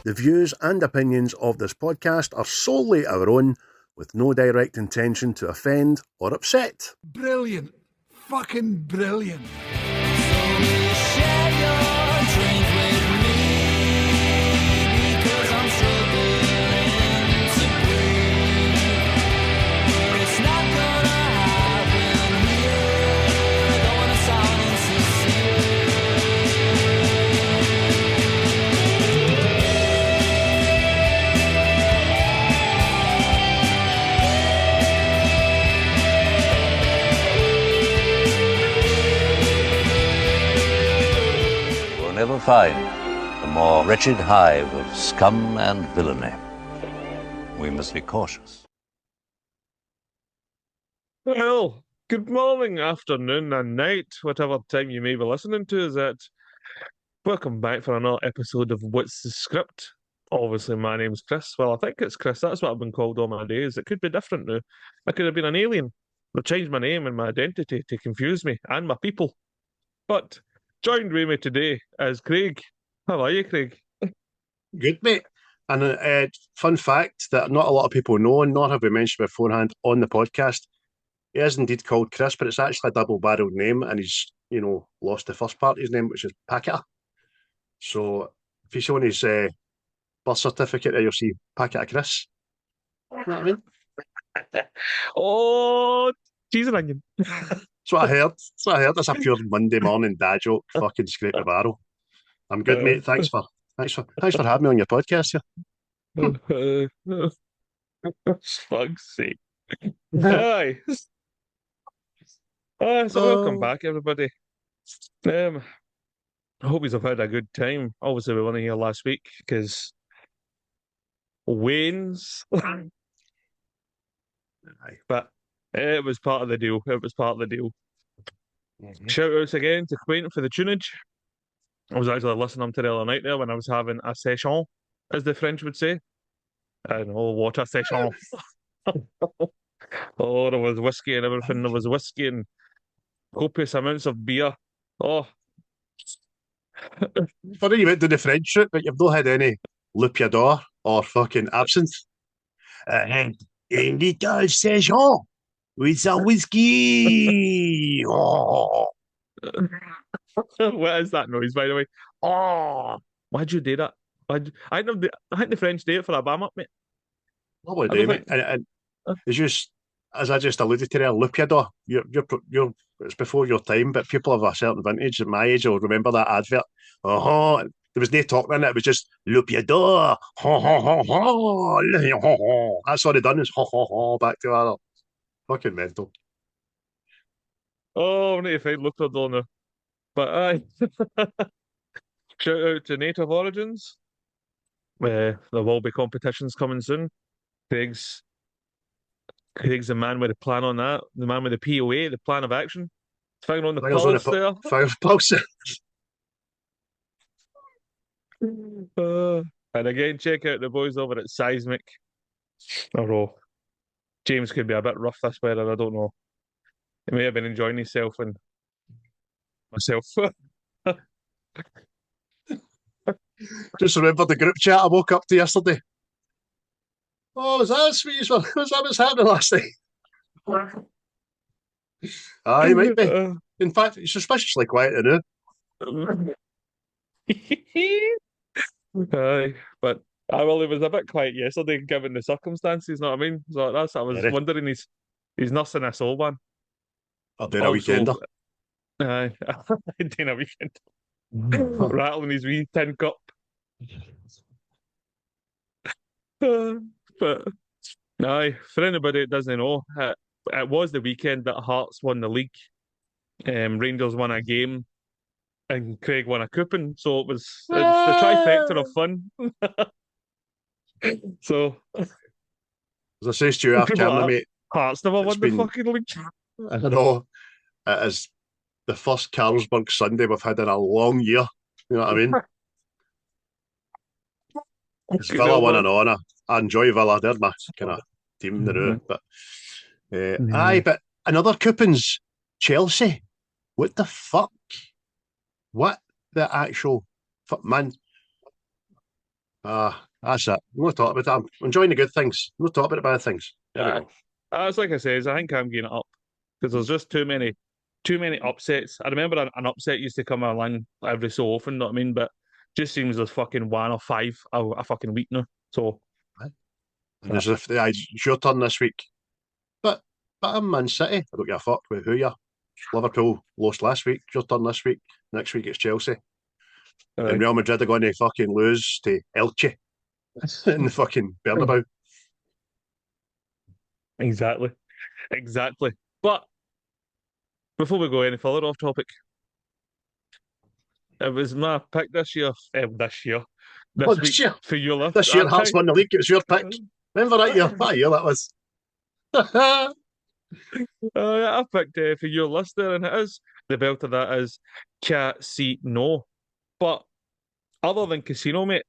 The views and opinions of this podcast are solely our own, with no direct intention to offend or upset. Brilliant. Fucking brilliant. Never find a more wretched hive of scum and villainy. We must be cautious. Well, good morning, afternoon, and night, whatever time you may be listening to that. Welcome back for another episode of What's the Script? Obviously, my name's Chris. Well, I think it's Chris. That's what I've been called all my days. It could be different now. I could have been an alien. They've changed my name and my identity to confuse me and my people. But joined with me today is Craig. How are you, Craig? Good, mate. And fun fact that not a lot of people know, and nor have we mentioned beforehand on the podcast, he is indeed called Chris, but it's actually a double-barreled name, and he's, lost the first part of his name, which is Packet. So if he's on his birth certificate, you'll see Packet of Chris. You know what I mean? Oh, cheese and onion. That's what I heard. That's a pure Monday morning dad joke. Fucking scrape the barrel. I'm good, mate. Thanks for having me on your podcast here. Fuck's sake. Hi. So welcome back, everybody. I hope you've had a good time. Obviously, we weren't here last week because Wayne's. But it was part of the deal. Mm-hmm. Shout outs again to Quentin for the tunage. I was actually listening to the other night there when I was having a session, as the French would say. I know, what a session. Oh, there was whiskey and everything. There was whiskey and copious amounts of beer. Oh. Funny you went to the French route, but you've not had any Loup d'Or or fucking absinthe. And a little session with some whiskey. Oh. What is that noise, by the way? Oh, why'd you do that? I think the French do it for a bam up, mate. What would they, mate? And it's just, as I just alluded to there, Loup d'Or. You're it's before your time, but people of a certain vintage at my age will remember that advert. There was no talking in it. It was just Loup d'Or. That's all they done is back to other. Fucking mental. Oh, I need to find Loup d'Or now. But shout out to Native Origins. There will be competitions coming soon. Craig's the man with a plan on that. The man with the POA, the plan of action. Finger on the pulse there. Finger pulse. And again, check out the boys over at Seismic. Although James could be a bit rough this weather, I don't know. He may have been enjoying himself and myself. Just remember the group chat I woke up to yesterday. Oh, was that sweet? Was that what's happening last night? He might be. In fact, he's suspiciously quiet now. But it was a bit quiet yesterday, given the circumstances. You know what I mean? So that's I was wondering. He's nursing this old one. Or doing a weekender. Doing a weekend. Rattling his wee tin cup. But for anybody that doesn't know, it was the weekend that Hearts won the league. Rangers won a game, and Craig won a coupon. So it's the trifecta of fun. So, as I say to you after camera, mate, Hearts never won the fucking league. I know it is the first Carlsberg Sunday we've had in a long year. You know what I mean? It's Villa won an honour. I enjoy Villa. They're my kind of team now. But but another coupons, Chelsea. What the fuck? What the actual fuck, man? That's it. No talk about it. I'm enjoying the good things. No talk about the bad things. There we Uh, go. it's like I says, I think I'm getting it up because there's just too many upsets. I remember an upset used to come along every so often, know what I mean? But just seems there's fucking one or five a fucking week now. So, And as if it's your turn this week. But I'm Man City. I don't give a fuck with who you are. Liverpool lost last week. It's your turn this week. Next week it's Chelsea. And aye. Real Madrid are going to fucking lose to Elche in the fucking Bernabeu. Exactly, exactly. But before we go any further off topic, it was my pick Oh, this week for your list. this year Hearts won the league. It was your pick. Remember that year? What year that was? I picked for your list there, and it is the belt of that is Casino. But other than Casino, mate,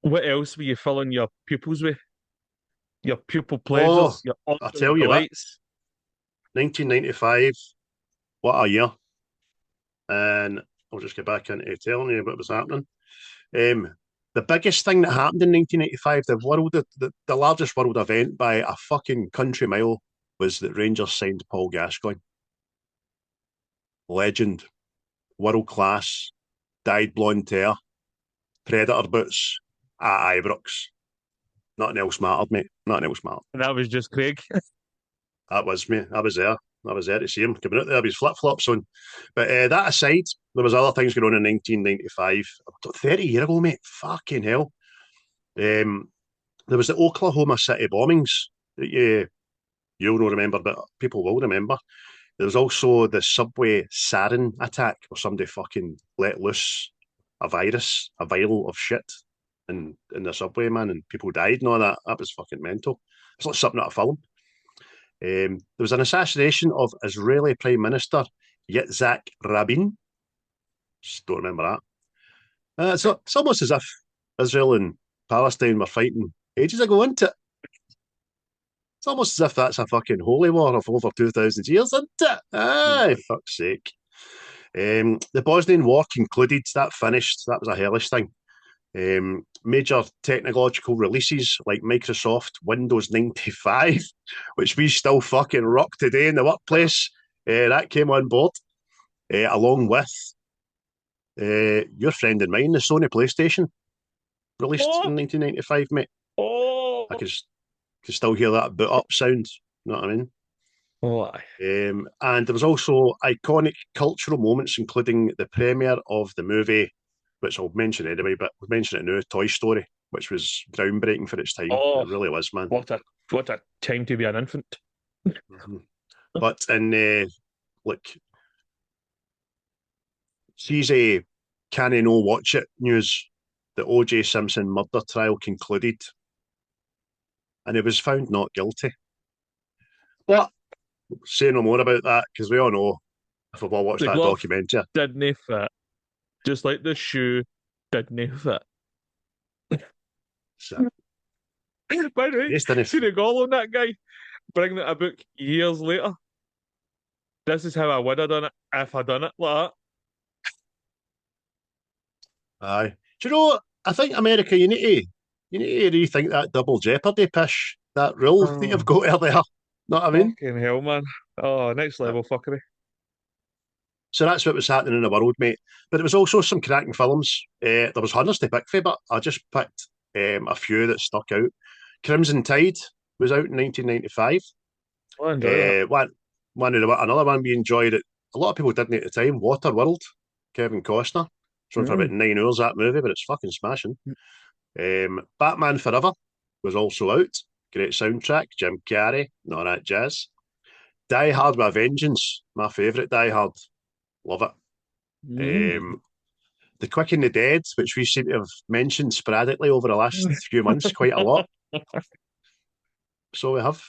what else were you filling your pupils with? Your pupil Oh, pleasures, your I optional tell you what, delights. 1995, what a year. And I'll just get back into telling you what was happening. Um, the biggest thing that happened in 1985, the largest world event by a fucking country mile, was that Rangers signed Paul Gascoigne. Legend, world class, dyed blonde hair, predator boots at Ibrox. Nothing else mattered, mate. Nothing else mattered. And that was just Craig. That was me. I was there. I was there to see him coming out there with his flip flops on. But that aside, there was other things going on in 1995. 30 years ago, mate. Fucking hell. Um, there was the Oklahoma City bombings that you'll not remember, but people will remember. There was also the subway sarin attack where somebody fucking let loose a virus, a vial of shit in the subway, man, and people died and all that. That was fucking mental. It's like something out of a film. There was an assassination of Israeli Prime Minister Yitzhak Rabin. Just don't remember that. It's almost as if Israel and Palestine were fighting ages ago, isn't it? It's almost as if that's a fucking holy war of over 2,000 years, isn't it? Aye, fuck's sake. The Bosnian War concluded. That finished. That was a hellish thing. Major technological releases like Microsoft Windows 95, which we still fucking rock today in the workplace, that came on board, along with your friend and mine, the Sony PlayStation, released in 1995, mate. Oh, I could still hear that boot up sound, you know what I mean? why? And there was also iconic cultural moments, including the premiere of the movie, which I'll mention anyway, but we'll mention it now, Toy Story, which was groundbreaking for its time. Oh, It really was, man. what a time to be an infant. Mm-hmm. But in like she's a can I no watch it news, the OJ Simpson murder trial concluded and he was found not guilty. But say no more about that because we all know if we've all watched The that glove documentary. didn't fit, just like the shoe didn't fit. So, By the way, yes, didn't see the goal on that guy bringing out a book years later. This is how I would have done it if I done it like aye. Do you know? I think America, you need to rethink that double jeopardy pish, that rule that you've that. got there. Know what I mean? Fucking hell, man. Oh, next level fuckery. So that's what was happening in the world, mate. But there was also some cracking films. There was hundreds to pick for, but I just picked a few that stuck out. Crimson Tide was out in 1995. I enjoy that. Another one we enjoyed it. A lot of people didn't at the time. Waterworld, Kevin Costner. It's run for about 9 hours, that movie, but it's fucking smashing. Batman Forever was also out. Great soundtrack. Jim Carrey, and all that jazz. Die Hard with a Vengeance, my favourite Die Hard. Love it. The Quick and the Dead, which we seem to have mentioned sporadically over the last few months, quite a lot. So we have.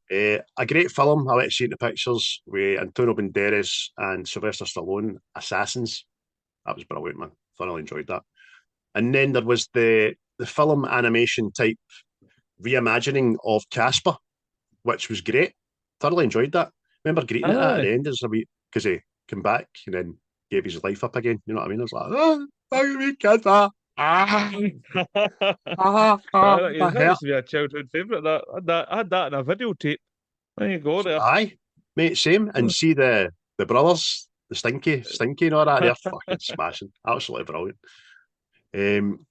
A great film. I went to see it in the pictures with Antonio Banderas and Sylvester Stallone, Assassins. That was brilliant, man. Thoroughly enjoyed that. And then there was the film animation type reimagining of Casper, which was great. Thoroughly enjoyed that. Remember greeting it at the end as a wee because he came back and then gave his life up again. You know what I mean? I was like, oh, look at me, Casper. Ah, That hell. used to be a childhood favourite. I had that in a videotape. There you go there. Aye, mate, same. And see the brothers, the Stinky and all that, they're fucking smashing. Absolutely brilliant.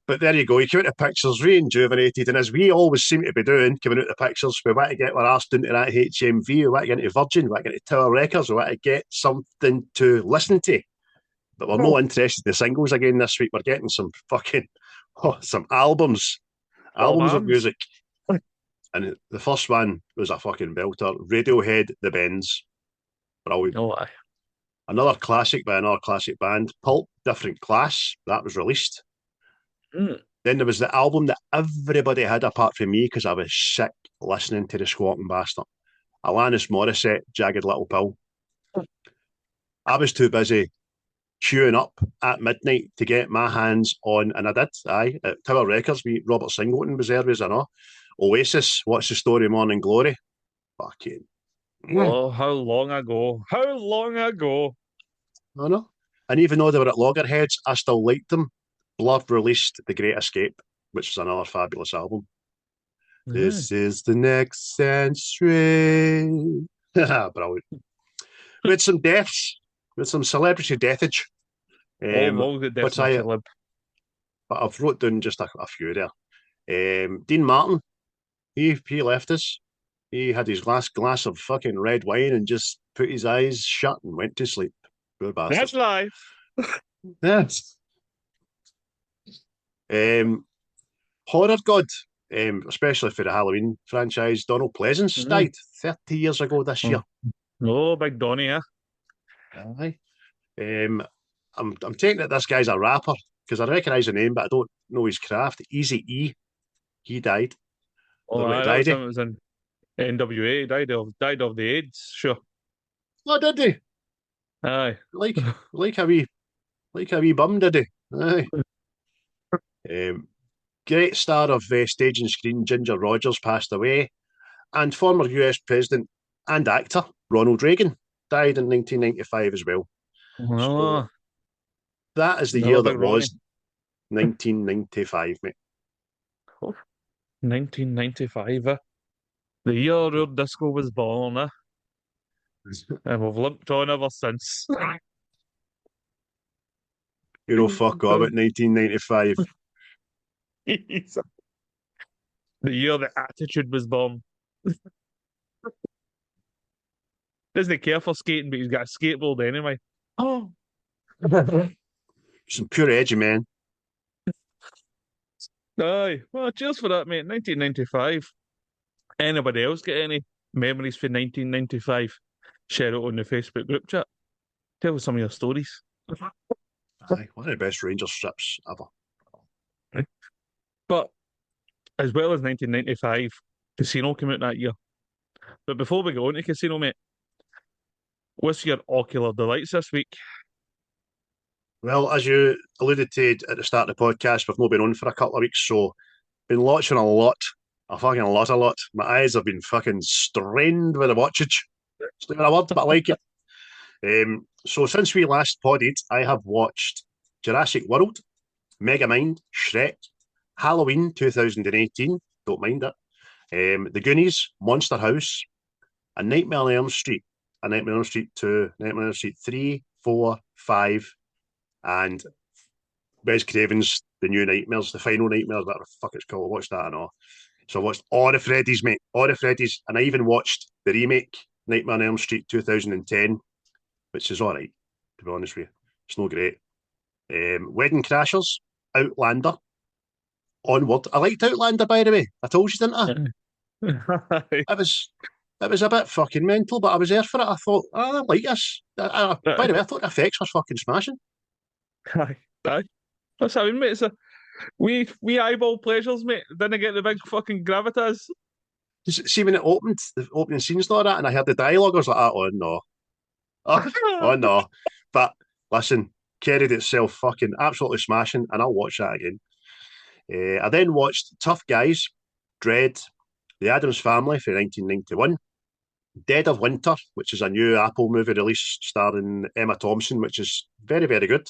But there you go, you come out the pictures rejuvenated, and as we always seem to be doing, coming out the pictures, we want to get our arse into that HMV, we want to get into Virgin, we want to get into Tower Records, we want to get something to listen to. But we're not interested in the singles again this week. We're getting some fucking some albums All of bands. music. And the first one was a fucking belter. Radiohead, The Bends. Brilliant. Oh, aye. Another classic by another classic band. Pulp, Different Class. That was released. Mm. Then there was the album that everybody had apart from me because I was sick listening to the squawking bastard. Alanis Morissette, Jagged Little Pill. I was too busy queuing up at midnight to get my hands on, and I did, aye, at Tower Records. Robert Singleton was there, was I know. Oasis, What's the Story, Morning Glory. Fucking. Oh, how long ago? How long ago? I know. And even though they were at loggerheads, I still liked them. Blur released The Great Escape, which is another fabulous album. This is the next century. Brilliant. With some deaths, with some celebrity deathage. All the But celeb. I've wrote down just a few there. Dean Martin, he left us. He had his last glass of fucking red wine and just put his eyes shut and went to sleep. Poor bastard. That's life. Yes. Horror God, especially for the Halloween franchise, Donald Pleasance died 30 years ago this year. Oh, Big Donny, yeah. Aye. I'm taking that this guy's a rapper because I recognise the name, but I don't know his craft. Easy E, he died. Oh, aye, that was him. It was in NWA. Died of the AIDS. Sure. Oh, did he? Aye. Like a wee bum, did he? Aye. Great star of stage and screen, Ginger Rogers passed away, and former US President and actor Ronald Reagan died in 1995 as well. Oh, So that is the another year big that Ronnie. was 1995, mate. 1995, the year our disco was born, and we've limped on ever since. You know, fuck off about 1995. The year the Attitude was born. Doesn't care for skating, but he's got a skateboard anyway. Oh. Some pure edgy, man. Aye. Well, cheers for that, mate. 1995. Anybody else get any memories for 1995? Share it on the Facebook group chat. Tell us some of your stories. Aye, one of the best Rangers strips ever. But as well as 1995, Casino came out that year. But before we go into Casino, mate, what's your ocular delights this week? Well, as you alluded to at the start of the podcast, we've not been on for a couple of weeks, so been watching a lot. A fucking lot. My eyes have been fucking strained with the watchage. It's not even a word, but I like it. So since we last podded, I have watched Jurassic World, Megamind, Shrek, Halloween 2018, don't mind it, The Goonies, Monster House, A Nightmare on Elm Street, A Nightmare on Elm Street 2, Nightmare on Elm Street 3, 4, 5, and Wes Craven's The New Nightmares, The Final Nightmares, whatever the fuck it's called. I watched that and all. So I watched all the Freddy's, mate, all the Freddy's, and I even watched the remake, Nightmare on Elm Street 2010, which is all right, to be honest with you. It's no great. Wedding Crashers, Outlander, Onward. I liked Outlander, by the way. I told you, didn't I? It was a bit fucking mental, but I was there for it. I thought, I like this. By the way, I thought the effects were fucking smashing. Aye. That's how I mean, mate. It's a we eyeball pleasures, mate. Didn't get the big fucking gravitas. See, when it opened, the opening scenes and all that, and I heard the dialogue, I was like, oh no. Oh no. But listen, carried itself fucking absolutely smashing, and I'll watch that again. I then watched Tough Guys, Dread, The Addams Family for 1991, Dead of Winter, which is a new Apple movie release starring Emma Thompson, which is very, very good.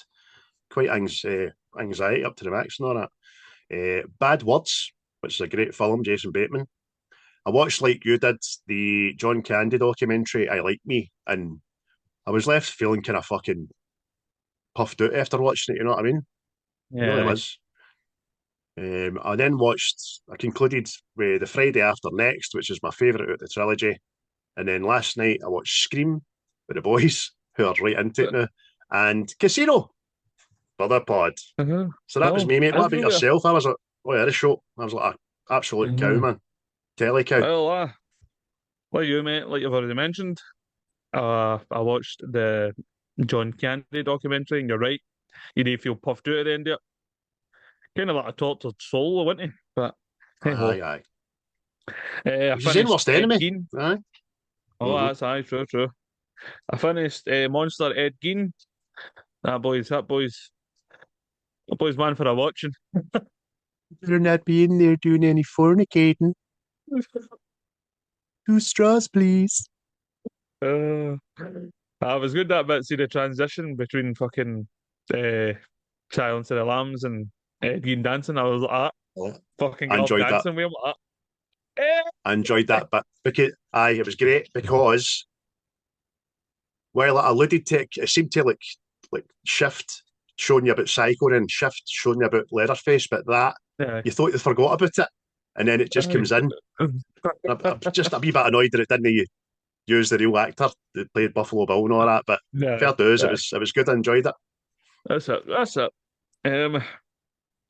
quite anxiety up to the max and all that. Bad Words, which is a great film, Jason Bateman. I watched, like you did, the John Candy documentary, I Like Me, and I was left feeling kind of fucking puffed out after watching it, you know what I mean? It really Yeah. was. I concluded with The Friday After Next, which is my favourite out of the trilogy. And then last night I watched Scream with the boys, who are right into it now, and Casino for the pod. Uh-huh. So that was Well, me, mate. What about everywhere. yourself? I was like, oh yeah, this show. I was like, an absolute cow, Mhm. man. Telly cow. Well, like you, mate, like you've already mentioned, I watched the John Candy documentary, and you're right. You do feel puffed out at the end of it. Kind of like a tortured soul, wasn't he? But hey Aye, ho. aye. I He's his own finished worst Ed enemy. Gein. Aye. Oh, Mm-hmm. that's aye, true, true. I finished Monster Ed Gein. That boy's man for a watching. Better not be in there doing any fornicating. 2 straws, please. Uh, I was good that bit. See the transition between fucking uh, Silence of the Lambs and Ed Gein dancing. I was like, Oh, fucking I get up enjoyed that. dancing with him like that. I enjoyed that bit because aye, it was great because while it alluded to it seemed to like shift showing you about Psycho and shift showing you about Leatherface, but that Yeah. you thought they forgot about it, and then it just comes in. I'm just a wee bit annoyed that it didn't use the real actor that played Buffalo Bill and all that, but No, fair dues, no, it was good. I enjoyed it. that's it. That's it. Um,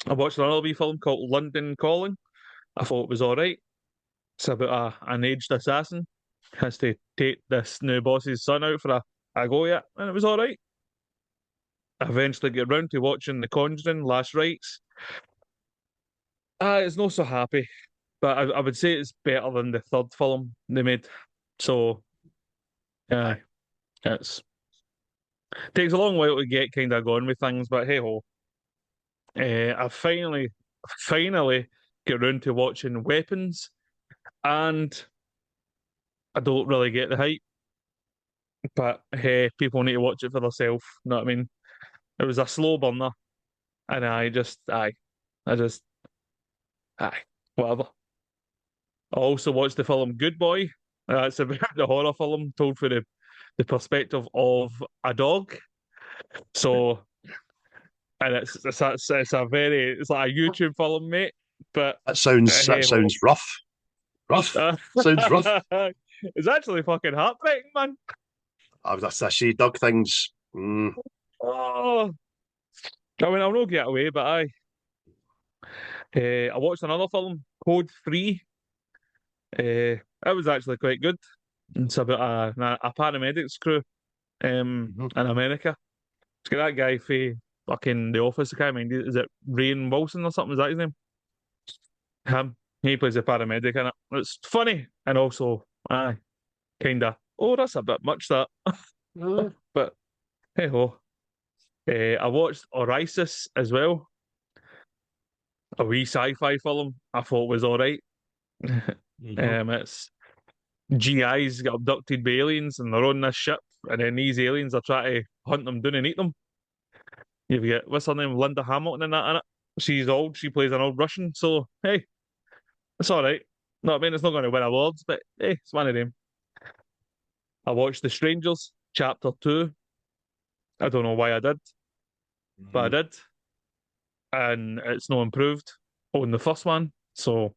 I watched another wee film called London Calling. I thought it was all right. It's about an aged assassin has to take this new boss's son out for a go at, and it was all right. I eventually get round to watching The Conjuring Last Rites. It's not so happy, but I would say it's better than the third film they made. So, yeah, Aye. it's takes a long while to get kind of going with things, but hey ho. I finally get round to watching Weapons, and I don't really get the hype, but hey, people need to watch it for themselves. You know what I mean? It was a slow burner, and I just, aye, whatever. I also watched the film Good Boy. It's about the horror film told through the perspective of a dog. So, and it's like a YouTube film, mate. But That hey ho. sounds rough. Rough. Sounds rough. It's actually fucking heartbreaking, man. I see Doug things. Oh, I mean, I'll not get away, but I watched another film, Code 3. It was actually quite good. It's about a paramedics crew Mhm. in America. It's got that guy for fucking The Office. I can't remember. Is it Rainn Wilson or something? Is that his name? Him. He plays a paramedic in it. It's funny and also, kinda. Oh, that's a bit much that. Uh, But hey ho. I watched Orisis as well, a wee sci-fi film. I thought was all right. mhm. It's GIs get abducted by aliens and they're on this ship, and then these aliens are trying to hunt them down and eat them. You've got what's her name, Linda Hamilton in that in it. She's old. She plays an old Russian. So hey, it's all right. No, I mean it's not going to win awards, but hey, it's one of them. I watched The Strangers Chapter 2. I don't know why I did, but I Mhm. did, and it's no improved on the first one. So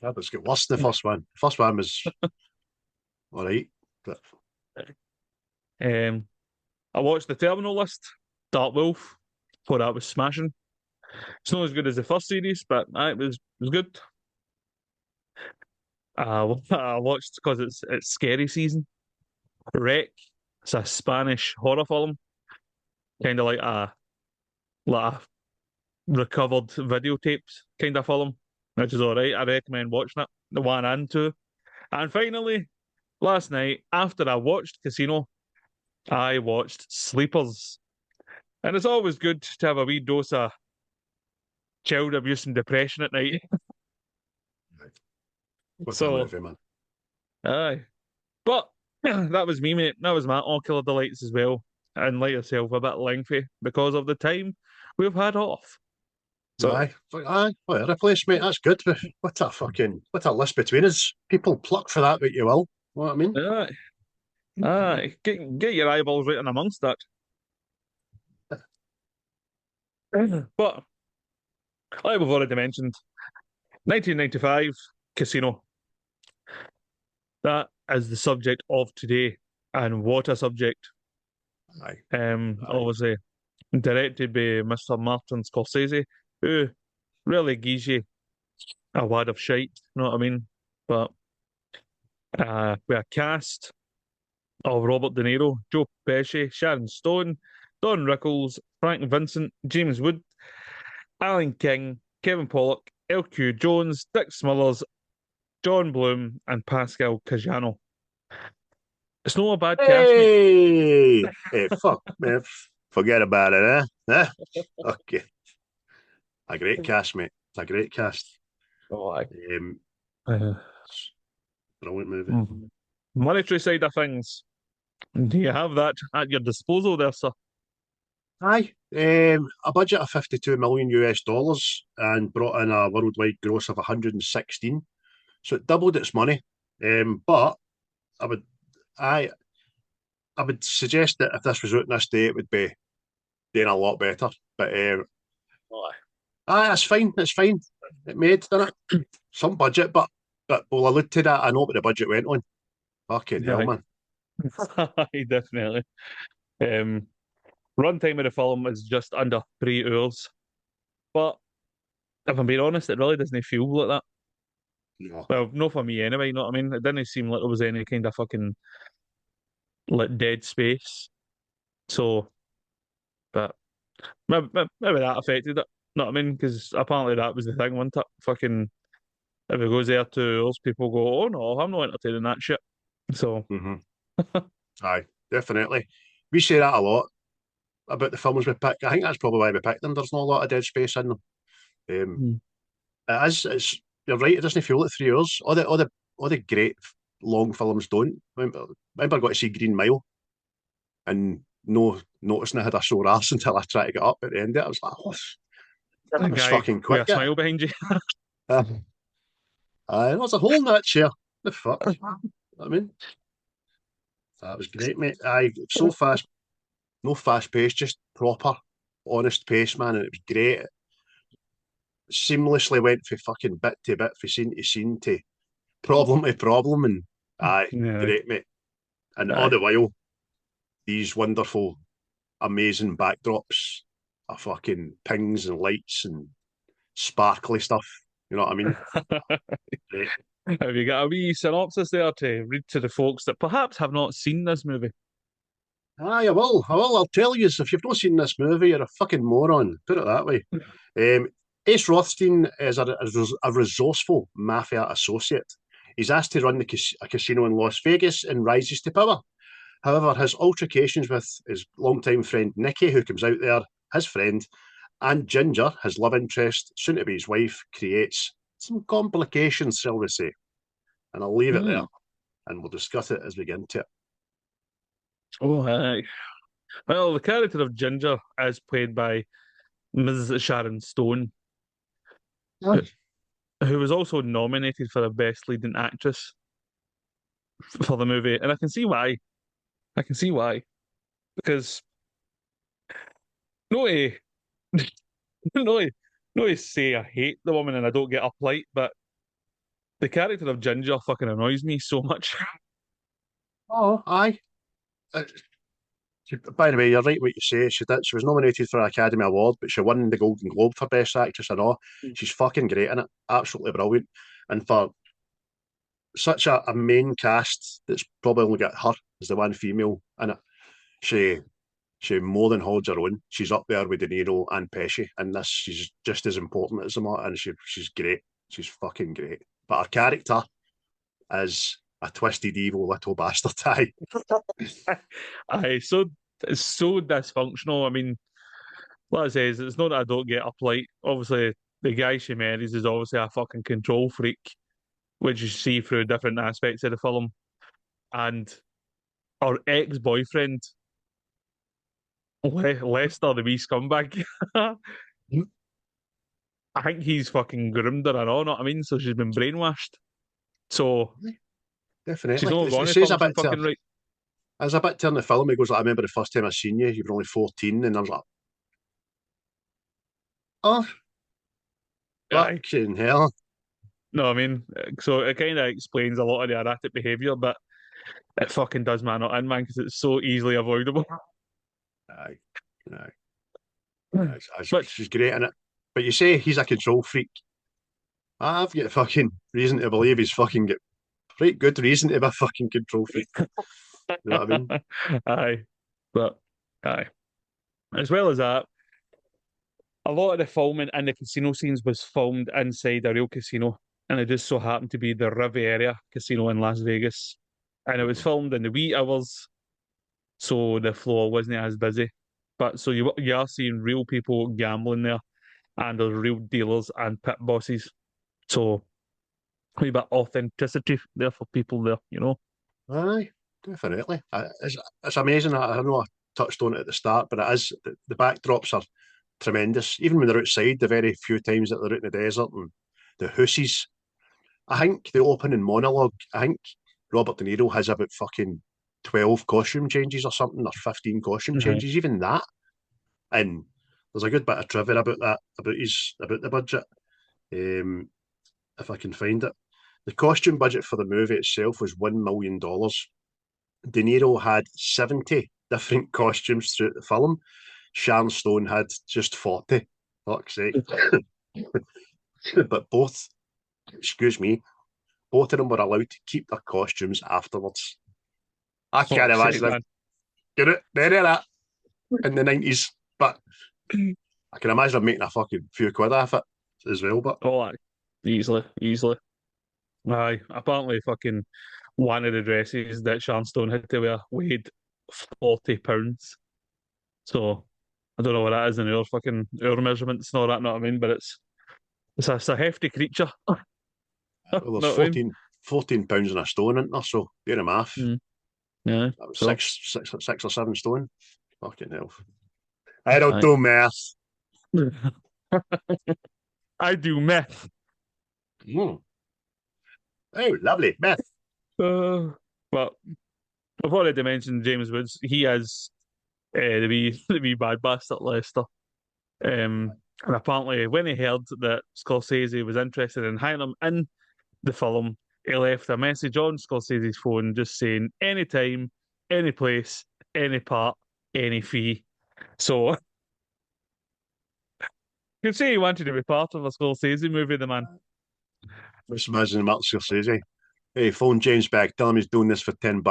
That was get worse than the first one. The first one was all right. But um, I watched The Terminal List, Dark Wolf. Thought that was smashing. It's not as good as the first series, but it was good. I watched because it's scary season. Wreck. It's a Spanish horror film, kind of like a recovered videotapes kind of film, which is all right. I recommend watching it, the one and two. And finally, last night after I watched Casino, I watched Sleepers, and it's always good to have a wee dose of child abuse and depression at night. what a So, movie, man. aye. But that was me, mate. That was my ocular delights as well. and like yourself, a bit lengthy because of the time we've had off. So, Aye, what a replace, mate. That's good. What a list between us. People pluck for that, but you will. Know what I mean? get your eyeballs right in amongst that. But like we've already mentioned, 1995 Casino. That is the subject of today, and what a subject! Aye. Obviously directed by Mr. Martin Scorsese, who really gives you a wad of shite. You know what I mean? But with a cast of Robert De Niro, Joe Pesci, Sharon Stone, Don Rickles, Frank Vincent, James Wood, Alan King, Kevin Pollok, L.Q. Jones, Dick Smithers, John Bloom, and Pascal Cajano. It's not a bad cast, mate. Hey, fuck, man. Forget about it, eh? Okay. A great cast, mate. It's a great cast. Oh, aye. Um, brilliant movie. Monetary side of things. Do you have that at your disposal there, sir? Aye. A budget of 52 million US dollars and brought in a worldwide gross of 116. So it doubled its money. But I would I I would suggest that if this was out in this day, it would be doing a lot better. But it's fine. It's fine. It made, didn't it? Some budget, but we'll allude to that. I know what the budget went on. Fucking hell, man. Definitely. Runtime of the film is just under 3 hours. But if I'm being honest, it really doesn't feel like that. No. Well, not for me anyway, you know what I mean? It didn't seem like there was any kind of fucking like dead space. So, but maybe that affected it. Know what I mean? Because apparently that was the thing, wasn't it? Fucking, if it goes there 2 hours, people go, oh no, I'm not entertaining that shit. So, Aye, definitely. We say that a lot about the films we pick. I think that's probably why we picked them. There's not a lot of dead space in them. It is. You're right. It doesn't feel like 3 hours. All the great long films don't. Remember I got to see Green Mile, and no noticing I had a sore arse until I tried to get up at the end of it. I was like, oh, that was guy fucking with a quick. smile behind you. There's a hole in that chair. The fuck? I mean, that was great, mate. So fast, no fast pace, just proper, honest pace, man, and it was great. It seamlessly went from fucking bit to bit, from scene to scene, to problem, and Yeah. great, mate. And all Aye. the while, these wonderful, amazing backdrops of fucking pings and lights and sparkly stuff. You know what I mean? Great. Have you got a wee synopsis there to read to the folks that perhaps have not seen this movie? Aye, I will. I'll tell you. If you've not seen this movie, you're a fucking moron. Put it that way. Ace Rothstein is a resourceful mafia associate. He's asked to run a casino in Las Vegas and rises to power. However, his altercations with his longtime friend Nicky, who comes out there, his friend, and Ginger, his love interest, soon to be his wife, creates some complications, shall we say. And I'll leave it there, and we'll discuss it as we get into it. Oh, aye. Well, the character of Ginger is played by Mrs. Sharon Stone, who was also nominated for the Best Leading Actress for the movie, and I can see why. Because no, no, no, say I hate the woman and I don't get uplight, but the character of Ginger fucking annoys me so much. Oh, aye. By the way, you're right what you say. She did. She was nominated for an Academy Award, but she won the Golden Globe for Best Actress and all. She's fucking great in it. Absolutely brilliant. And for such a main cast that's probably only got her as the one female in it, she more than holds her own. She's up there with De Niro and Pesci, and this she's just as important as them all, and she's great. She's fucking great. But her character is a twisted, evil little bastard. Aye, so it's so dysfunctional. I mean, like I says, it's not that I don't get uplight. Obviously, the guy she marries is obviously a fucking control freak, which you see through different aspects of the film. And our ex-boyfriend Lester, the wee scumbag. I think he's fucking groomed her and all, know what I mean? So she's been brainwashed. So she's Definitely. not It going to says a function bit to fucking right. As a bit to in the film, he goes like, I remember the first time I seen you, you were only 14, and I was like, oh, Aye. fucking hell. No, I mean, so it kind of explains a lot of the erratic behaviour, but it fucking does man not in, man, because it's so easily avoidable. Aye, aye. But She's great in it. But you say he's a control freak. I've got fucking reason to believe he's fucking got right good reason to be a fucking control freak. You know what I mean? aye, but aye. As well as that, a lot of the filming in the casino scenes was filmed inside a real casino, and it just so happened to be the Riviera Casino in Las Vegas, and it was Mhm. filmed in the wee hours, so the floor wasn't as busy. But so you are seeing real people gambling there, and there's real dealers and pit bosses. So a wee bit authenticity there for people there, you know. Aye, definitely. It's amazing. I know I touched on it at the start, but it is the backdrops are tremendous. Even when they're outside, the very few times that they're out in the desert and the hooses. I think the opening monologue, I think Robert De Niro has about fucking 12 costume changes or something, or 15 costume Mhm. changes, even that. And there's a good bit of trivia about that, about the budget. Um, if I can find it. The costume budget for the movie itself was $1 million. De Niro had 70 different costumes throughout the film. Sharon Stone had just 40. Fuck's sake. But both, excuse me, both of them were allowed to keep their costumes afterwards. I can't Fuck's sake, imagine them man. get it there of that in the 90s. But I can imagine them making a fucking few quid off it as well. But Oh, aye. Easily, easily. Aye. Apparently, fucking one of the dresses that Sharon Stone had to wear weighed £40. So I don't know what that is in our measurements and all that, know what I mean? But it's a hefty creature. well, there's Know what I mean? 14 pounds in a stone, isn't there? So do the math. Mm, yeah. That was So six or 7 stone. Fucking hell. I don't aye. do math. I do meth. Mm. Oh, lovely. Math. Well, I've already mentioned James Woods. He is the wee bad bastard Lester. And apparently, when he heard that Scorsese was interested in hiring him in the film, he left a message on Scorsese's phone just saying anytime, any place, any part, any fee. So you could say he wanted to be part of a Scorsese movie, the man. Just imagine Martin Scorsese. Hey, phone James back. Tell him he's doing this for $10.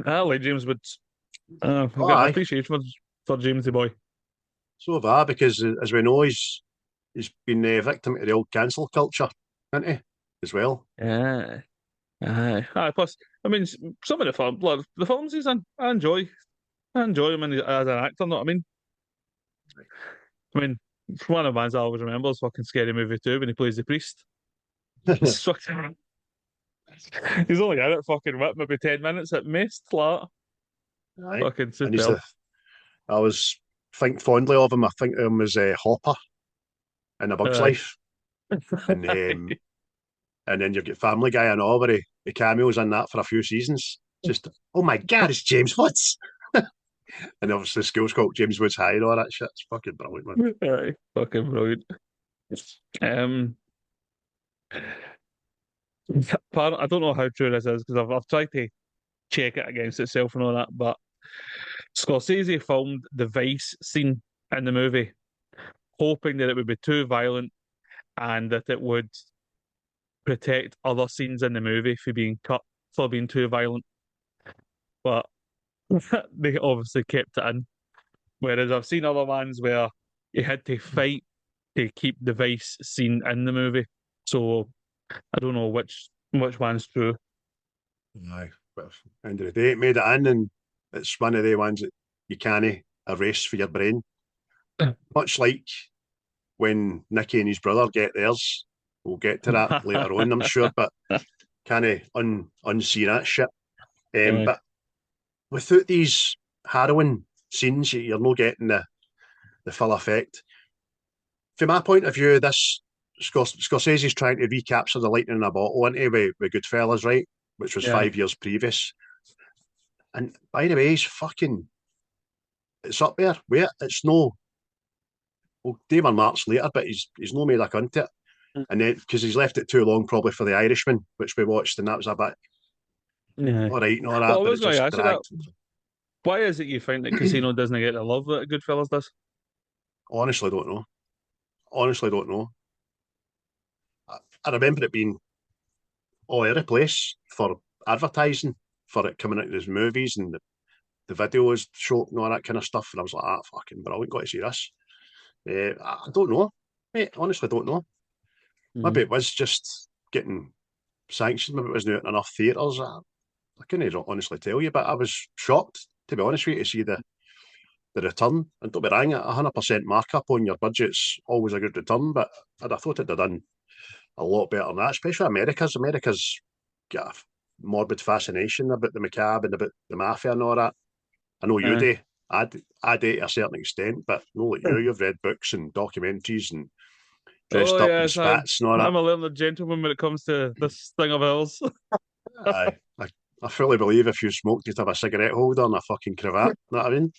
I like James Woods. I've Oh, got an aye. appreciation for James the boy. So have I, because as we know, he's been a victim to the old cancel culture, hasn't he? As well. Yeah. Aye. Plus, I mean, some of the films he's in, I enjoy. I enjoy him as an actor. Know what I mean? I mean, one of the ones I always remember is fucking Scary Movie 2 when he plays the priest. It's fucking- He's only in it fucking what, maybe 10 minutes at most. Like, Aye. fucking And he's superb. I was think fondly of him. I think of him as Hopper in A Bug's Aye. Life. And then you've got Family Guy and all, where he cameos in that for a few seasons. Just, oh my God, it's James Woods. And obviously the school's called James Woods High and all that shit. It's fucking brilliant, man. Aye. Fucking brilliant. Um, I don't know how true this is because I've tried to check it against itself and all that, but Scorsese filmed the Vice scene in the movie, hoping that it would be too violent and that it would protect other scenes in the movie from being cut for being too violent. But they obviously kept it in. Whereas I've seen other ones where you had to fight to keep the Vice scene in the movie. So I don't know which one's true. Aye. But at the end of the day, it made it in, and it's one of the ones that you can't erase for your brain. Much like when Nicky and his brother get theirs. We'll get to that later on, I'm sure, but can't unsee that shit. Yeah. But without these harrowing scenes, you're not getting the full effect. From my point of view, this Scorsese's trying to recapture the lightning in a bottle into with Goodfellas, right? Which was 5 years previous. And by the way, it's up there. Wait, it's no. Well, Damon Mark's later, but he's no made a cunt it. And then because he's left it too long, probably for The Irishman, which we watched, and that was a bit all right and all that, Well, I but was it going to just ask you that. dragged. Why is it you think that Casino doesn't get the love that Goodfellas does? Honestly, don't know. Honestly, don't know. I remember it being all over the place for advertising for it coming out as movies and the videos show and all that kind of stuff. And I was like, fucking brilliant, got to see this. I don't know, mate. Honestly, don't know. Maybe it was just getting sanctioned. Maybe it wasn't out in enough theatres. I couldn't honestly tell you, but I was shocked, to be honest with you, to see the return. And don't be wrong, 100% markup on your budget's always a good return, but I'd have thought it'd have done a lot better than that, especially America's. America's got a morbid fascination about the macabre and about the mafia and all that. I know you do. I do to a certain extent, but not like you. You've read books and documentaries and dressed up in Yes, spats and all that. I'm a learned gentleman when it comes to this thing of ours. Aye. I fully believe if you smoked, you'd have a cigarette holder and a fucking cravat. Know what I mean?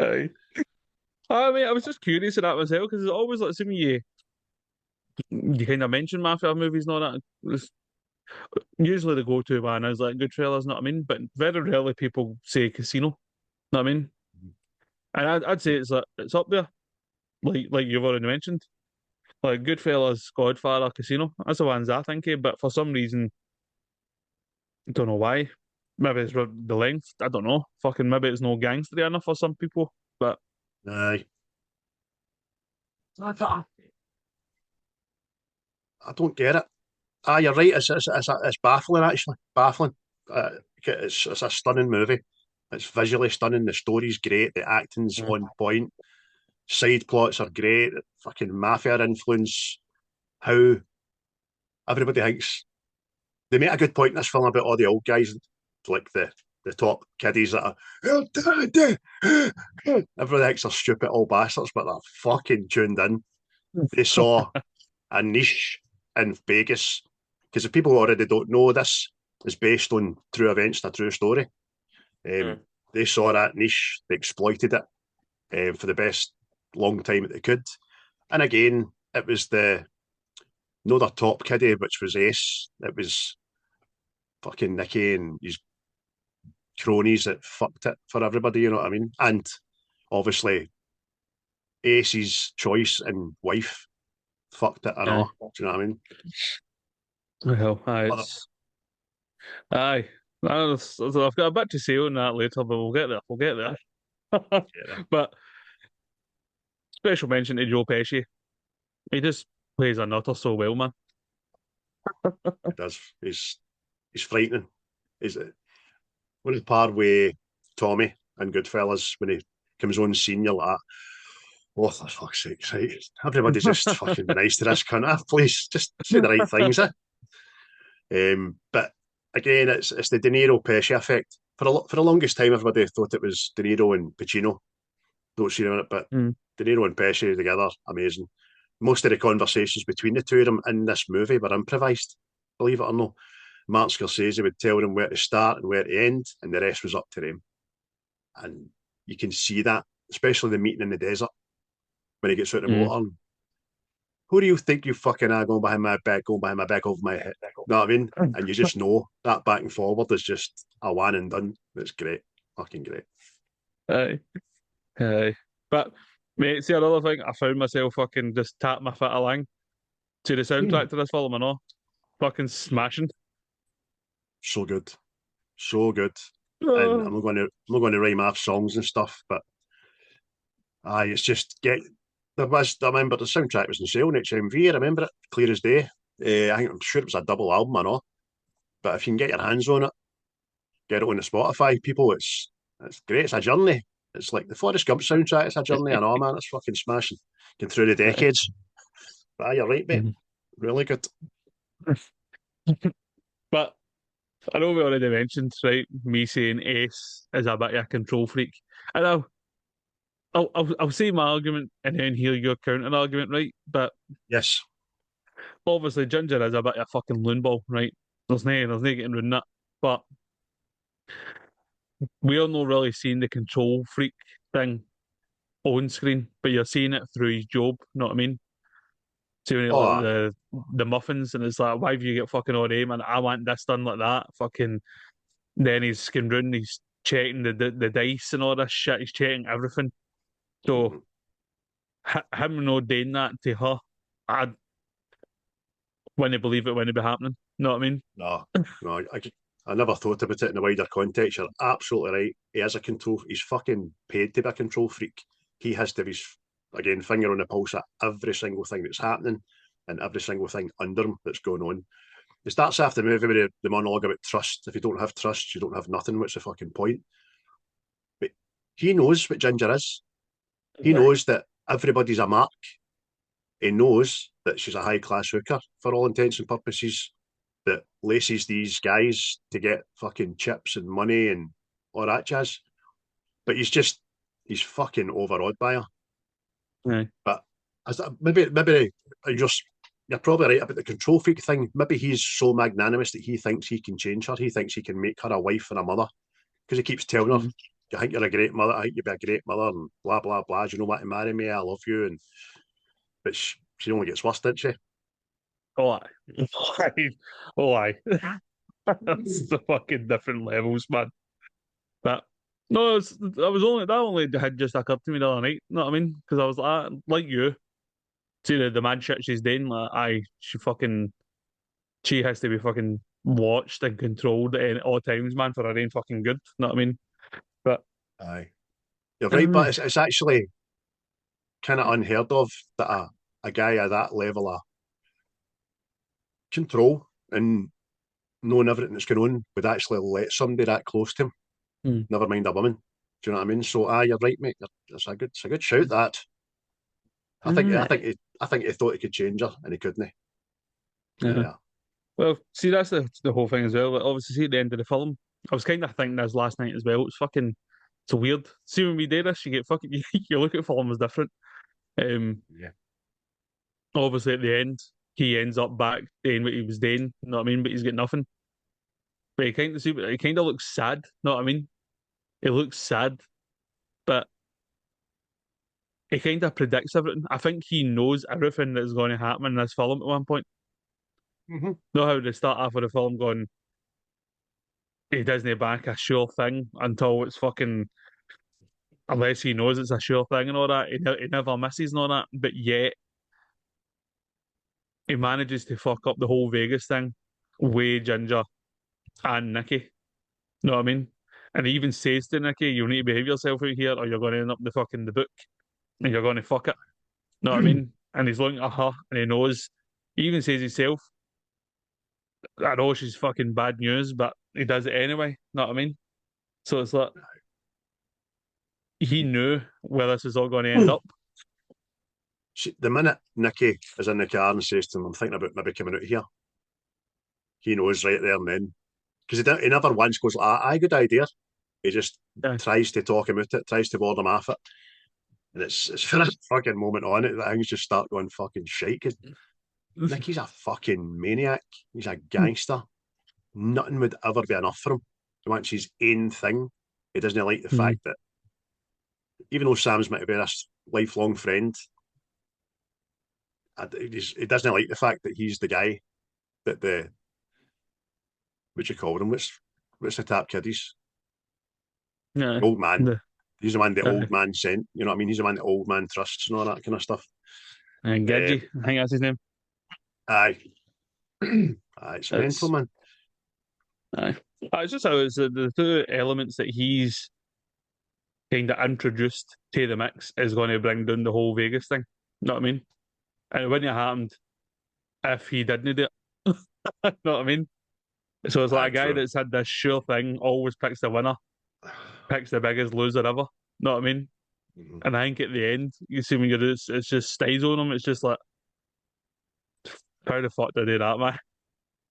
Aye. I mean, I was just curious of that myself because it's always like assuming you kind of mention mafia movies and all that. It's usually the go-to one is like Goodfellas, know what I mean? But very rarely people say Casino, know what I mean? And I'd say it's up there, like you've already mentioned, like Goodfellas, Godfather, Casino. That's the ones I think of. But for some reason, I don't know why. Maybe it's the length. I don't know. Fucking maybe it's no gangstery enough for some people. But Aye. I don't get it. You're right. It's baffling, actually. Baffling. It's a stunning movie. It's visually stunning. The story's great. The acting's on point. Side plots are great. The fucking mafia influence. How everybody thinks they make a good point in this film about all the old guys, like the top kiddies that are everybody thinks they're stupid old bastards, but they're fucking tuned in. They saw a niche in Vegas because if people already don't know, this is based on true events and a true story. They saw that niche, they exploited it for the best long time that they could. And again, it was no their top kiddie, which was Ace. It was fucking Nicky and his cronies that fucked it for everybody, you know what I mean? And obviously Ace's choice and wife fucked it and all. Do you know what I mean? well, aye. I've got a bit to say on that later, but we'll get there. We'll get there. But special mention to Joe Pesci. He just plays a nutter so well, man. He does. He's frightening. He's when he's paired with Tommy and Goodfellas when he comes on scene, you're like, oh, for fuck's sake, right? Everybody just fucking be nice to this cunt. Please, just say the right things. But again, it's the De Niro Pesci effect. For the longest time, everybody thought it was De Niro and Pacino. Don't see them in it, but De Niro and Pesci together, amazing. Most of the conversations between the two of them in this movie were improvised, believe it or not. Martin Scorsese would tell them where to start and where to end, and the rest was up to them. And you can see that, especially the meeting in the desert when he gets out the motor. And, who do you think you fucking are going behind my back over my head? You know what I mean? And you just know that back and forward is just a one and done. It's great. Fucking great. Aye. But, mate, see another thing, I found myself fucking just tap my foot along to the soundtrack to this film and all. Fucking smashing. So good. So good. And I'm not going to rhyme off songs and stuff, but it's just I remember the soundtrack was on sale on HMV. I remember it clear as day. I'm sure it was a double album and all. But if you can get your hands on it, get it on the Spotify, people, it's great. It's a journey. It's like the Forrest Gump soundtrack. It's a journey and all, man. It's fucking smashing. Going through the decades. But you're right, mate. Really good. But I know we already mentioned, right? Me saying Ace is a bit of a control freak. And I'll say my argument and then hear your counter argument, right? But Yes. obviously Ginger is a bit of a fucking loon ball, right? There's no getting around that. But we're not really seeing the control freak thing on screen, but you're seeing it through his job, you know what I mean? Seeing Oh, like aye. the muffins and it's like, why have you get fucking all aim and I want this done like that? Fucking then he's skimming round, he's checking the dice and all this shit, he's checking everything. So Mhm. him not doing that to her, I wouldn't believe it when it be happening. You know what I mean? No, no, I never thought about it in the wider context. You're absolutely right. He is a control. He's fucking paid to be a control freak. He has to have his again finger on the pulse of every single thing that's happening and every single thing under him that's going on. It starts after the movie with the monologue about trust. If you don't have trust, you don't have nothing. What's the fucking point? But he knows what Ginger is. He knows that everybody's a mark. He knows that she's a high class hooker for all intents and purposes, that laces these guys to get fucking chips and money and all that jazz. But he's fucking overawed by her. Aye. But maybe you're probably right about the control freak thing. Maybe he's so magnanimous that he thinks he can change her. He thinks he can make her a wife and a mother because he keeps telling her, Mhm. "I think you're a great mother. I think you'll be a great mother," and blah blah blah. Do you know what to marry me? I love you. And but she only gets worse, doesn't she? Oh, aye. Aye. Oh, aye. That's the fucking different levels, man. But no, I was only that only had just occurred to me the other night. You know what I mean? Because I was like you, see the mad shit she's doing. Like, she has to be fucking watched and controlled at all times, man, for her own fucking good. You know what I mean? But Aye, you're right, but aye. it's actually kind of unheard of that a guy at that level of control and knowing everything that's going on would actually let somebody that close to him, Hmm. never mind a woman. Do you know what I mean? So, you're right, mate. It's a good shout. That Aye. I think he thought he could change her and he couldn't. Uh-huh. Yeah. Well, see, that's the whole thing as well. Like, obviously, see at the end of the film, I was kind of thinking this last night as well. It's weird. See, when we did this, you get fucking, you look at film as different. Um, Yeah. Obviously, at the end, he ends up back doing what he was doing. You know what I mean? But he's got nothing. But he kind of looks sad. You know what I mean? He looks sad, but he kind of predicts everything. I think he knows everything that's going to happen in this film at one point. Mm-hmm. Know how they start off with the film going, he doesn't back a sure thing until it's fucking, unless he knows it's a sure thing and all that. He never misses and all that. But yet, he manages to fuck up the whole Vegas thing way Ginger and Nicky. Know what I mean? And he even says to Nicky, "You need to behave yourself out here, or you're going to end up the fucking the book, and you're going to fuck it." Know what I mean? And he's looking at her, and he knows. He even says himself, "I know she's fucking bad news, but he does it anyway." Know what I mean? So it's like he knew where this is all going to end up. See, the minute Nicky is in the car and says to him, "I'm thinking about maybe coming out here," he knows right there and then because he never once goes, "I good idea." He just Yeah. tries to talk him out it, tries to ward him off it, and it's from that fucking moment on it that things just start going fucking shite. Because Nicky's a fucking maniac. He's a gangster. Nothing would ever be enough for him. He wants his own thing. He doesn't like the Mm. fact that even though Sam's meant to be this lifelong friend, he doesn't like the fact that he's the guy that what you call him? What's the tap kiddies? Yeah. The old man. The, He's the one the uh, old man sent. You know what I mean? He's the one the old man trusts and all that kind of stuff. Gidgey, Um, I think that's his name. aye, aye, it's mental, It's man. Aye. It's just how it's the two elements that he's kind of introduced to the mix is going to bring down the whole Vegas thing. You know what I mean? And it wouldn't have happened if he didn't do it. You know what I mean? So it's like Aye, a guy true. that's had this sure thing, always picks the winner, picks the biggest loser ever. You know what I mean? Mhm. And I think at the end, you see when you're it's just stays on him. It's just like, how the fuck did I do that, man?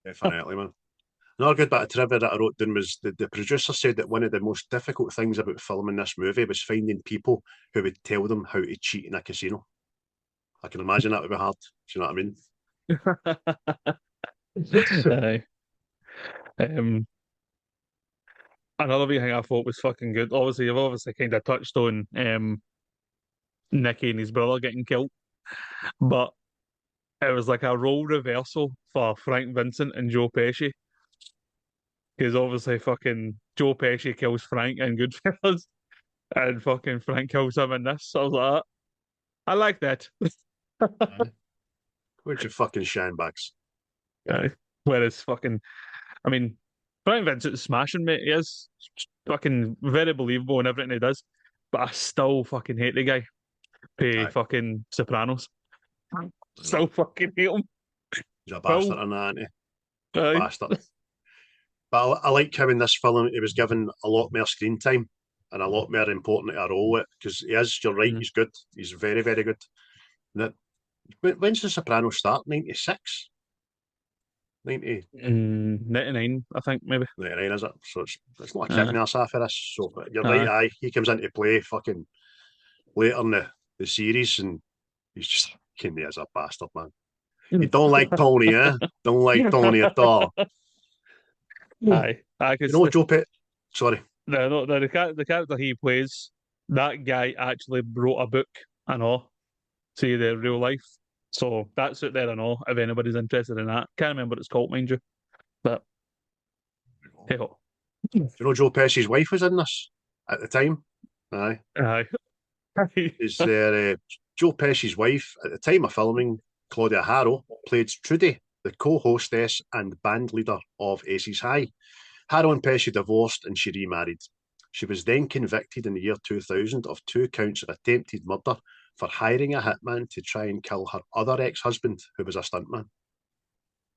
Definitely, man. Another good bit of trivia that I wrote down was the producer said that one of the most difficult things about filming this movie was finding people who would tell them how to cheat in a casino. I can imagine that would be hard. Do you know what I mean? Aye. Um, Another wee thing I thought was fucking good. Obviously, you've obviously kind of touched on Nicky and his brother getting killed, but it was like a role reversal for Frank Vincent and Joe Pesci. Because obviously fucking Joe Pesci kills Frank in Goodfellas, and fucking Frank kills him in this. So I was like, I like that. Aye. Where'd you fucking shandbags? Aye. Whereas fucking, I mean, Frank Vincent's smashing, mate. He is fucking very believable in everything he does, but I still fucking hate the guy. Pay Aye. fucking Sopranos. Still fucking hate him. He's a Well, bastard on that, ain't he? aye. Bastard. But I like how in this film he was given a lot more screen time and a lot more important a role because he is, you're right, Mm. he's good. He's very, very good. And when's The Sopranos start? 96? 90, 99, I think, maybe. 99, is it? So it's not a kick Aye. in the arse after this. So, but you're right, Aye. aye. He comes into play fucking later in the series and he's just fucking as a bastard, man. You don't like Tony, eh? Don't like Tony at all. Aye. Aye, You because know, Joe Pitt. Sorry. the character he plays, that guy actually wrote a book and all, see the real life. So that's it there and all, if anybody's interested in that. Can't remember what it's called, mind you. But hey ho. Do you know Joe Pesci's wife was in this at the time? Aye. Aye. Is there Joe Pesci's wife at the time of filming, Claudia Harrow, played Trudy, the co-hostess and band leader of Aces High. Harrow and Pesci divorced and she remarried. She was then convicted in the year 2000 of 2 counts of attempted murder for hiring a hitman to try and kill her other ex-husband, who was a stuntman.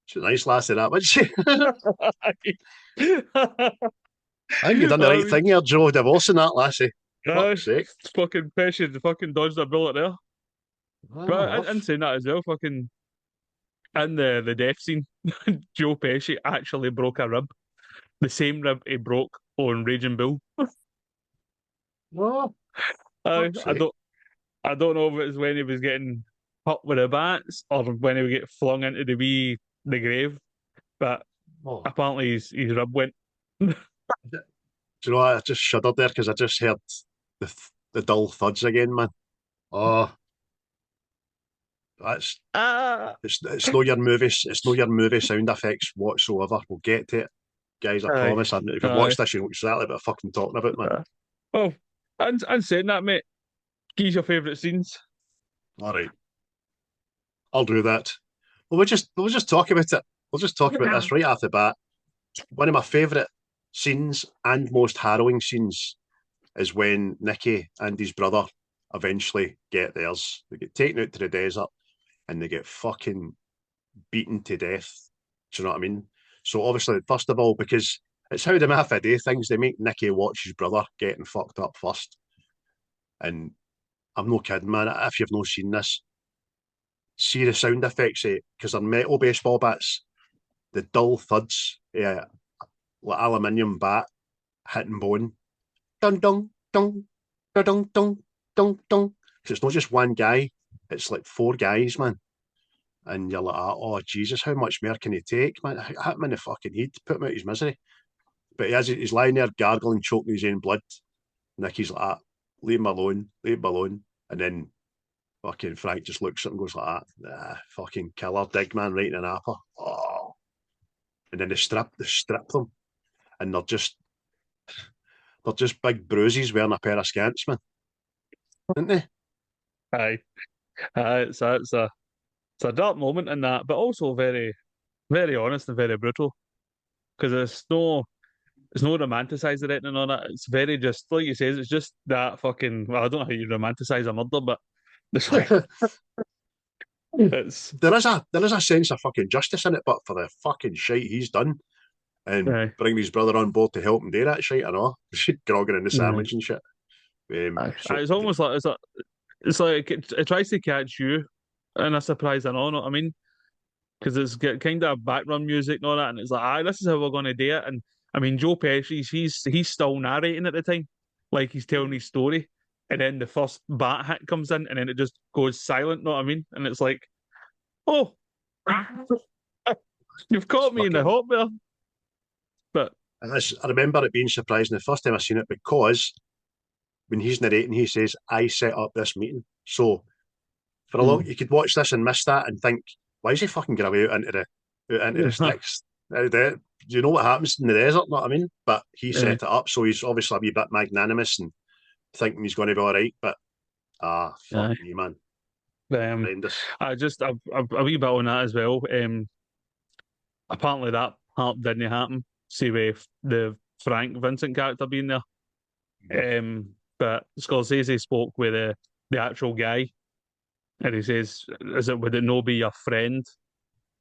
She's a nice lassie, that, wasn't she? I think you've done the right thing here, Joe, divorcing that lassie. Fuck's sake. Fucking Pesci fucking dodged a bullet there. But Oh, in saying that as well, fucking in the death scene, Joe Pesci actually broke a rib. The same rib he broke on Raging Bull. oh, I fuck's I sake. don't know if it was when he was getting hit with the bats or when he would get flung into the grave, but Oh. apparently his rib went. Do you know what? I just shuddered there because I just heard the dull thuds again, man. Oh, that's Ah, it's no your movie. It's no your movie sound effects whatsoever. We'll get to it, guys. I aye, promise. And if you've aye. watched this, you know exactly what I'm fucking talking about, man. Well, and saying that, mate, give your favourite scenes. All right, I'll do that. Well, we'll just talk about it. We'll just talk about this right off the bat. One of my favourite scenes and most harrowing scenes is when Nicky and his brother eventually get theirs. They get taken out to the desert and they get fucking beaten to death. Do you know what I mean? So obviously, first of all, because it's how the mafia do things, they make Nicky watch his brother getting fucked up first. And I'm no kidding, man. If you've not seen this, see the sound effects, because they're metal baseball bats, the dull thuds, like aluminium bat hitting bone. Dun dun dun dun dun dun dun dun. Because it's not just one guy, it's like 4 guys, man. And you're like, oh Jesus, how much more can he take, man? Hit him in the fucking head, put him out of his misery. But he's lying there gargling, choking his own blood. Nicky's like that, leave him alone, leave him alone. And then fucking Frank just looks at him and goes like that, fucking killer, dig man, right in an apple. Oh. And then they strip them, and they're just big bruises wearing a pair of skants, man. Aren't they? Aye, aye. It's a dark moment in that, but also very, very honest and very brutal. Because it's no romanticizing it and all that. It's very just like you says. It's just that fucking. Well, I don't know how you romanticize a murder, but it's like it's. there is a sense of fucking justice in it, but for the fucking shite he's done and Aye, bring his brother on board to help him do that shit, I know. Grogging in the aye, sandwich and shit. aye. So It's almost like it's like it tries to catch you in a surprise and all. Know what I mean? because it's got kind of background music and all that, and it's like, ah, this is how we're going to do it. And I mean, Joe Pesci's he's still narrating at the time, like he's telling his story, and then the first bat hit comes in, and then it just goes silent. Know what I mean? And it's like, oh, you've caught me in the Fucking, hop there. But I remember it being surprising the first time I seen it because when he's narrating, he says, "I set up this meeting." So for a long, you could watch this and miss that and think, "Why is he fucking get away out into the sticks?" Do you know what happens in the desert? Know what I mean? But he set it up, so he's obviously a wee bit magnanimous and thinking he's going to be all right. But fuck me, man, horrendous. I just a wee bit on that as well. Apparently that part didn't happen. See with the Frank Vincent character being there. But Scorsese spoke with the actual guy, and he says, would it no be your friend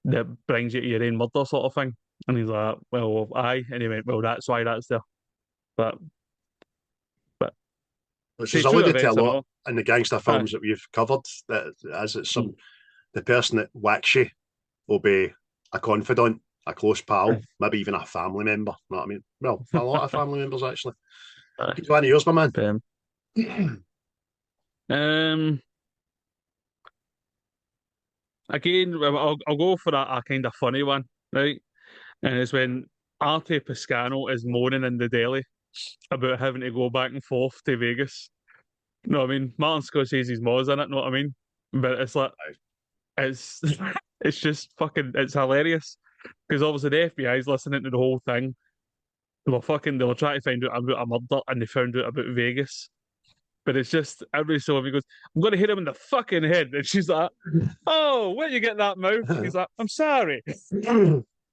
that brings you to your own murder sort of thing?" And he's like, "Well, aye." And he went, "Well, that's why that's there." But Which see, is true alluded to a events or lot not, in the gangster films that we've covered. That as it's the person that whacks you will be a confidant, a close pal, maybe even a family member. You know what I mean? Well, a lot of family members actually. Keep one of yours, my man. Again, I'll go for a kind of funny one, right? And it's when Arte Piscano is moaning in the deli about having to go back and forth to Vegas. You know what I mean? Martin Scorsese's Moz in it, know what I mean? But it's like, it's it's just fucking, it's hilarious. Because obviously the FBI's listening to the whole thing. They were trying to find out about a murder and they found out about Vegas. But it's just every so often he goes, "I'm going to hit him in the fucking head." And she's like, "Oh, where you get that mouth?" He's like, "I'm sorry."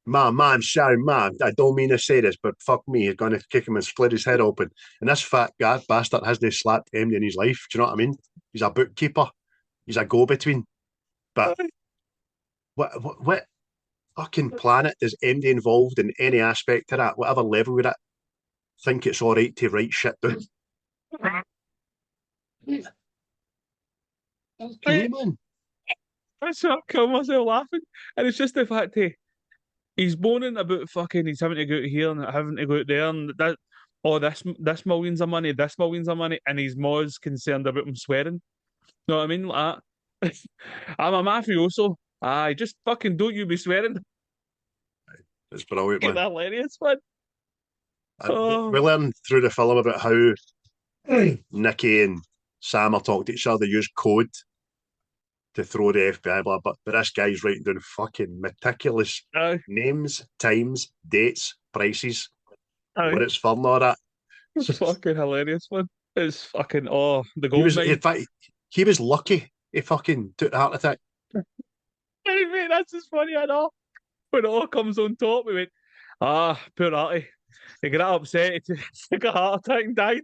Man, Sharon, man, I don't mean to say this, but fuck me, you're going to kick him and split his head open. And this fat guy bastard hasn't slapped MD in his life. Do you know what I mean? He's a bookkeeper. He's a go-between. But what fucking planet is MD involved in any aspect of that, whatever level with it, think it's all right to write shit down? Okay, man. I sort of kill myself laughing. And it's just the fact he's moaning about fucking he's having to go out here and having to go out there and that this millions of money, this millions of money, and he's more concerned about him swearing. You know what I mean? Like that. I'm a mafioso. I just fucking don't you be swearing. It's brilliant, man. Hilarious, man. We learn through the film about how Nicky and Sam are talking to each other. They use code to throw the FBI, but this guy's writing down fucking meticulous names, times, dates, prices, what it's for and all that. It's fucking hilarious, man. It's fucking the gold mine. In fact, he was lucky he fucking took the heart attack. Hey, mate, that's just funny, I know. When it all comes on top, we went, poor Artie. He got upset, he got a heart attack and died.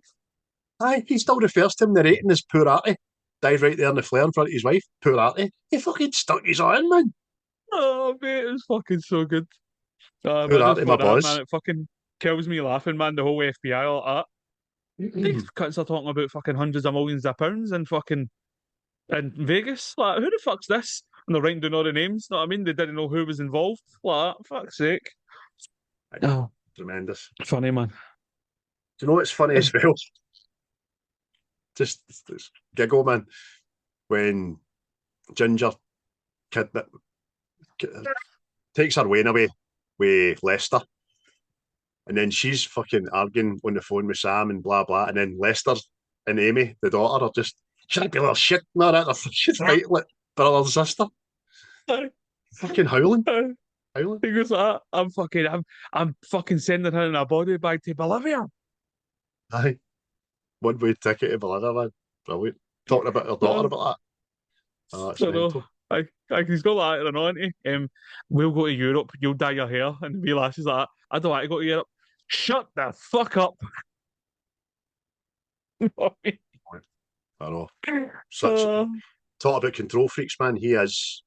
Aye, he still refers to him narrating as poor Artie. Died right there in the flare in front of his wife. Poor Artie. He fucking stuck his eye in, man. Oh, mate, it was fucking so good. Poor Artie, my boss. Man, it fucking kills me laughing, man, the whole FBI, all that. These cunts are talking about fucking hundreds of millions of pounds and fucking in Vegas. Like, who the fuck's this? And they're writing down all the names, know what I mean? They didn't know who was involved. Like, fuck's sake. Oh, tremendous. Funny, man. Do you know what's funny as well? Just giggle, man. When Ginger takes her Wayne away with Lester, and then she's fucking arguing on the phone with Sam and blah blah, and then Lester and Amy, the daughter, are just shut up, you little shit. No, that they're fucking fighting like brother and sister. Fucking howling. He goes, I'm fucking sending her in a body bag to Bolivia. Aye. One-way ticket to Bolivia, man. Brilliant. Talking about her daughter about that. Oh, it's mental. He's got that on, isn't he? We'll go to Europe, you'll dye your hair. And the lass is like, I don't want to go to Europe. Shut the fuck up. I know. Talk about control freaks, man. He is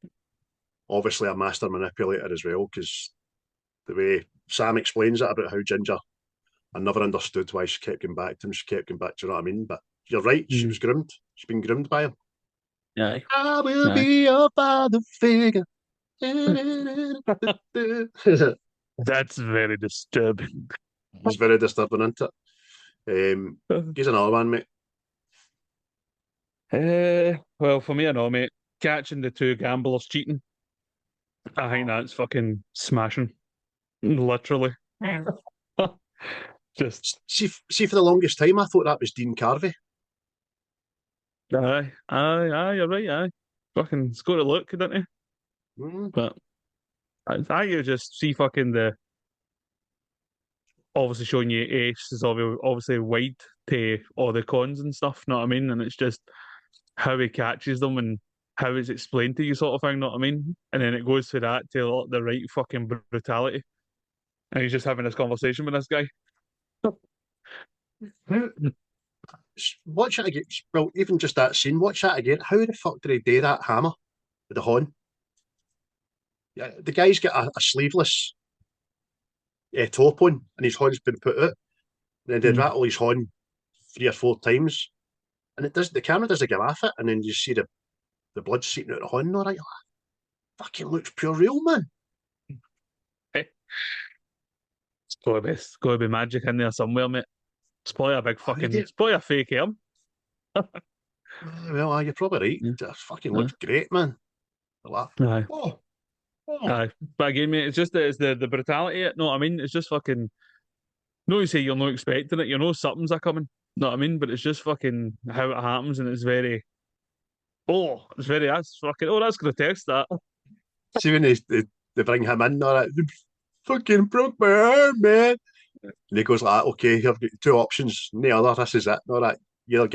obviously a master manipulator as well, because the way Sam explains it about how Ginger, I never understood why she kept going back to him. She kept going back, do you know what I mean? But you're right, she was groomed. She's been groomed by him. Yeah. I will be your father figure. That's very disturbing. He's very disturbing, isn't it? He's another one, mate. Well, for me, I know, mate. Catching the two gamblers cheating. I think that's fucking smashing. Literally. Just, See, for the longest time, I thought that was Dean Carvey. aye, you're right, aye. Fucking, it's got to look, didn't it? Mm. But I you just see fucking the obviously showing you Ace is obviously wide to all the cons and stuff, know what I mean? And it's just how he catches them and how it's explained to you, sort of thing, know what I mean? And then it goes to that to the right fucking brutality. And he's just having this conversation with this guy. Watch it again. Well, even just that scene, watch that again. How the fuck did he do that hammer with the horn? Yeah, the guy's got a sleeveless top on, and his horn's been put out. And then they rattle his horn 3 or 4 times, and it does. The camera doesn't give off it, and then you see the blood seeping out the horn. All right, fucking looks pure real, man. It's gotta be magic in there somewhere, mate. It's probably a big fucking, it's probably a fake arm. Well, you're probably right. Yeah. It fucking looks great, man. Like, Aye. oh. Aye. But again, mate, it's just it's the brutality. No, I mean, it's just fucking. No, you say you're not expecting it. You know something's a coming. Know what I mean? But it's just fucking how it happens, and it's very. Oh, it's very. That's fucking. Oh, that's grotesque. That. See when they bring him in, all right, they fucking broke my arm, man. And he goes like, okay, you've got 2 options. No other. This is it. All right, you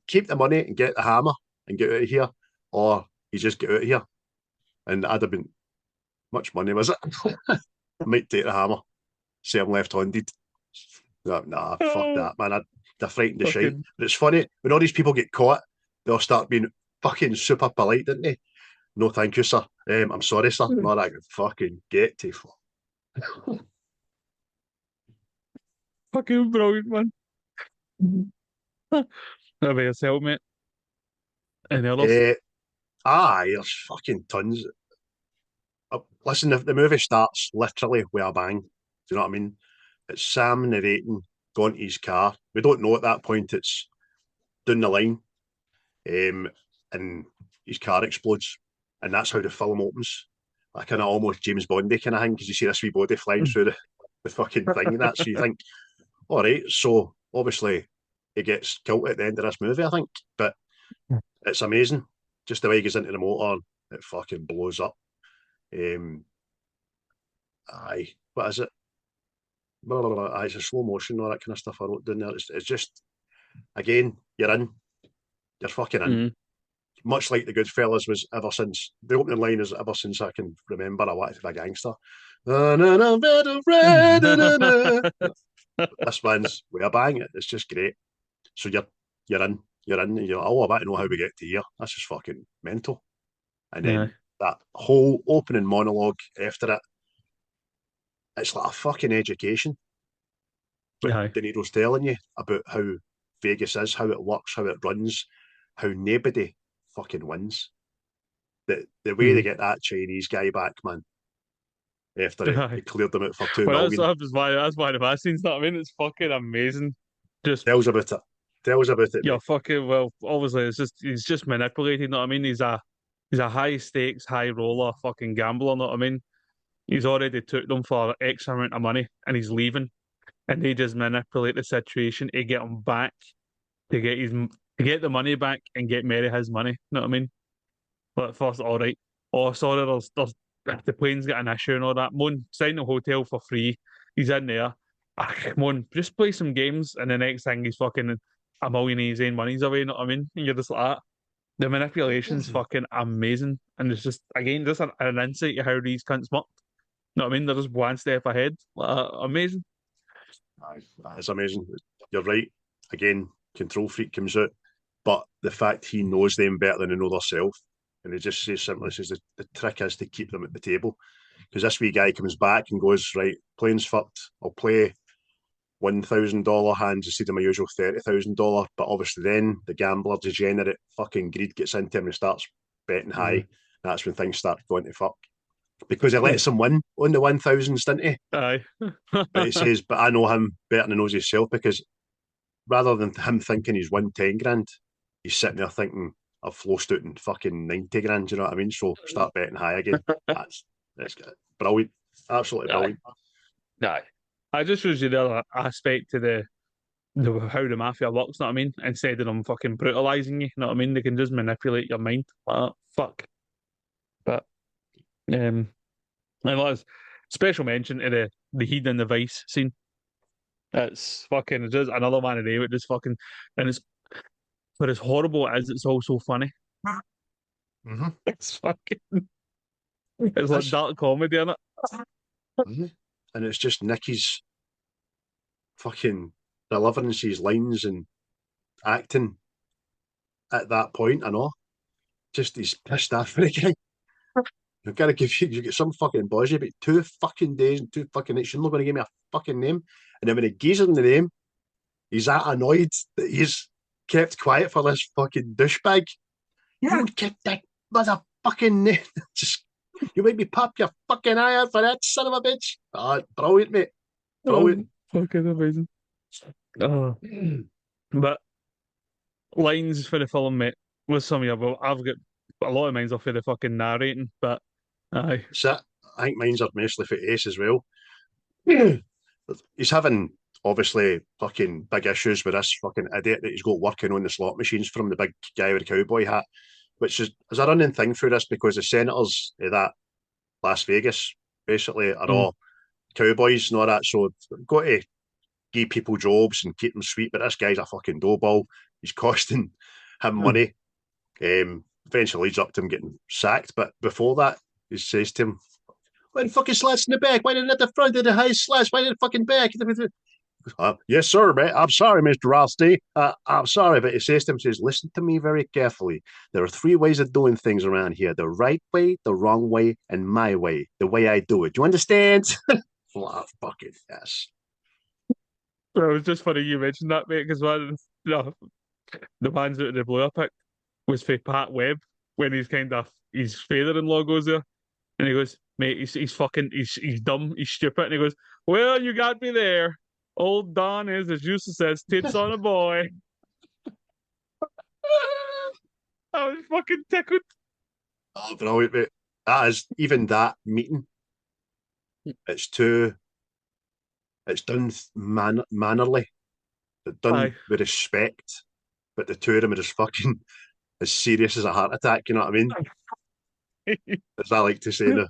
keep the money and get the hammer and get out of here, or you just get out of here. And I'd have been much money, was it? I might take the hammer. Say I'm left-handed. Nah, fuck that, man. They're frightened to shite. But it's funny when all these people get caught, they'll start being fucking super polite, don't they? No, thank you, sir. I'm sorry, sir. No, that could fucking get to. Fucking brilliant, man. How about yourself, mate? Any others? Aye, there's fucking tons. Listen, the movie starts literally with a bang. Do you know what I mean? It's Sam narrating, going to his car. We don't know at that point it's down the line, and his car explodes, and that's how the film opens. Like kind of almost James Bondy kind of thing, because you see this wee body flying through the fucking thing and that. So you think, all right, so obviously he gets killed at the end of this movie, I think. But it's amazing. Just the way he gets into the motor, it fucking blows up. Aye, what is it? Blah, blah, blah. Aye, it's a slow motion, all that kind of stuff I wrote down there. It's just, again, you're in. You're fucking in. Much like the Goodfellas was ever since, the opening line is ever since I can remember, I wanted to be a gangster. This one's with a bang. It's just great. So you're in. You're in. And you're like, oh, I want to know how we get to here. That's just fucking mental. And then that whole opening monologue after it, it's like a fucking education. But De Niro's telling you about how Vegas is, how it works, how it runs, how nobody fucking wins. The way they get that Chinese guy back, man, after he cleared them out for 2 million. That's why the best scenes, that I mean, it's fucking amazing. Just tell us about it. Yeah, fucking well. Obviously, he's just manipulating. Know what I mean? He's a high stakes, high roller, fucking gambler. Know what I mean? He's already took them for X amount of money, and he's leaving, and they just manipulate the situation to get him back, to get the money back and get Mary his money. Know what I mean? But first, all right. Oh, sorry, there's the plane's got an issue and all that. Mon, sign the hotel for free. He's in there. Come on, just play some games, and the next thing he's fucking a million of his own money's away. Know what I mean? And you're just like that. The manipulation's fucking amazing, and it's just again just an insight to how these cunts work. Know what I mean? They're just one step ahead. Amazing. It's amazing. You're right. Again, control freak comes out, but the fact he knows them better than they know themselves, and he just simply says the trick is to keep them at the table. Because this wee guy comes back and goes, right, plane's fucked. I'll play $1,000 hands instead of my usual $30,000. But obviously, then the gambler, degenerate fucking greed gets into him and starts betting high. That's when things start going to fuck. because he lets him win on the 1000s, didn't he? Aye. But he says, but I know him better than he knows himself, because rather than him thinking he's won 10 grand, he's sitting there thinking, I've lost out in fucking 90 grand, you know what I mean? So start betting high again. That's good. Brilliant. Absolutely brilliant. Aye. I just shows you the other aspect to the how the mafia works, know what I mean? Instead of them fucking brutalising you, know what I mean? They can just manipulate your mind. Fuck. But and was special mention to the heat and the vice scene. It's fucking just another one of them. It just fucking and it's but as horrible as it's also funny. Mm-hmm. It's fucking it's like dark comedy in it. Mm-hmm. And it's just Nicky's fucking delivering his lines and acting at that point, I know. Just he's pissed off for the guy. I've got to give you get some fucking bullshit about 2 fucking days and 2 fucking nights. You're not going to give me a fucking name. And then when he gives him the name, he's that annoyed that he's kept quiet for this fucking douchebag. You kept that motherfucking name. Just you made me pop your fucking eye out for that son of a bitch. Brilliant, mate. Brilliant. Fucking amazing. But lines for the film, mate, with some of you, well, I've got a lot of mines off of the fucking narrating, but aye. So I think mine's are mostly for Ace as well. He's having obviously fucking big issues with this fucking idiot that he's got working on the slot machines from the big guy with the cowboy hat, which is a running thing through this because the senators of that Las Vegas basically are all cowboys and all that, so they've got to give people jobs and keep them sweet, but this guy's a fucking doughball. He's costing him money. Eventually leads up to him getting sacked, but before that, he says to him, why the fucking slats in the back? Why didn't at the front of the high slats? Why did the fucking back? Yes, sir, mate. I'm sorry, Mr. Rothstein. I'm sorry, but he says to him, says, listen to me very carefully. There are 3 ways of doing things around here. The right way, the wrong way, and my way. The way I do it. Do you understand? Fucking yes. Well, it was just funny you mentioned that, mate, because one the man's out of the blue I picked was for Pat Webb when he's kind of his father-in-law goes there and he goes, mate, he's fucking he's dumb, he's stupid, and he goes, well, you got me there. Old Don is, as Justin says, tits on a boy. I was fucking tickled. Oh, brilliant, mate. That is, even that meeting, it's done mannerly, but done with respect, but the 2 of them are just fucking as serious as a heart attack, you know what I mean? As I like to say now.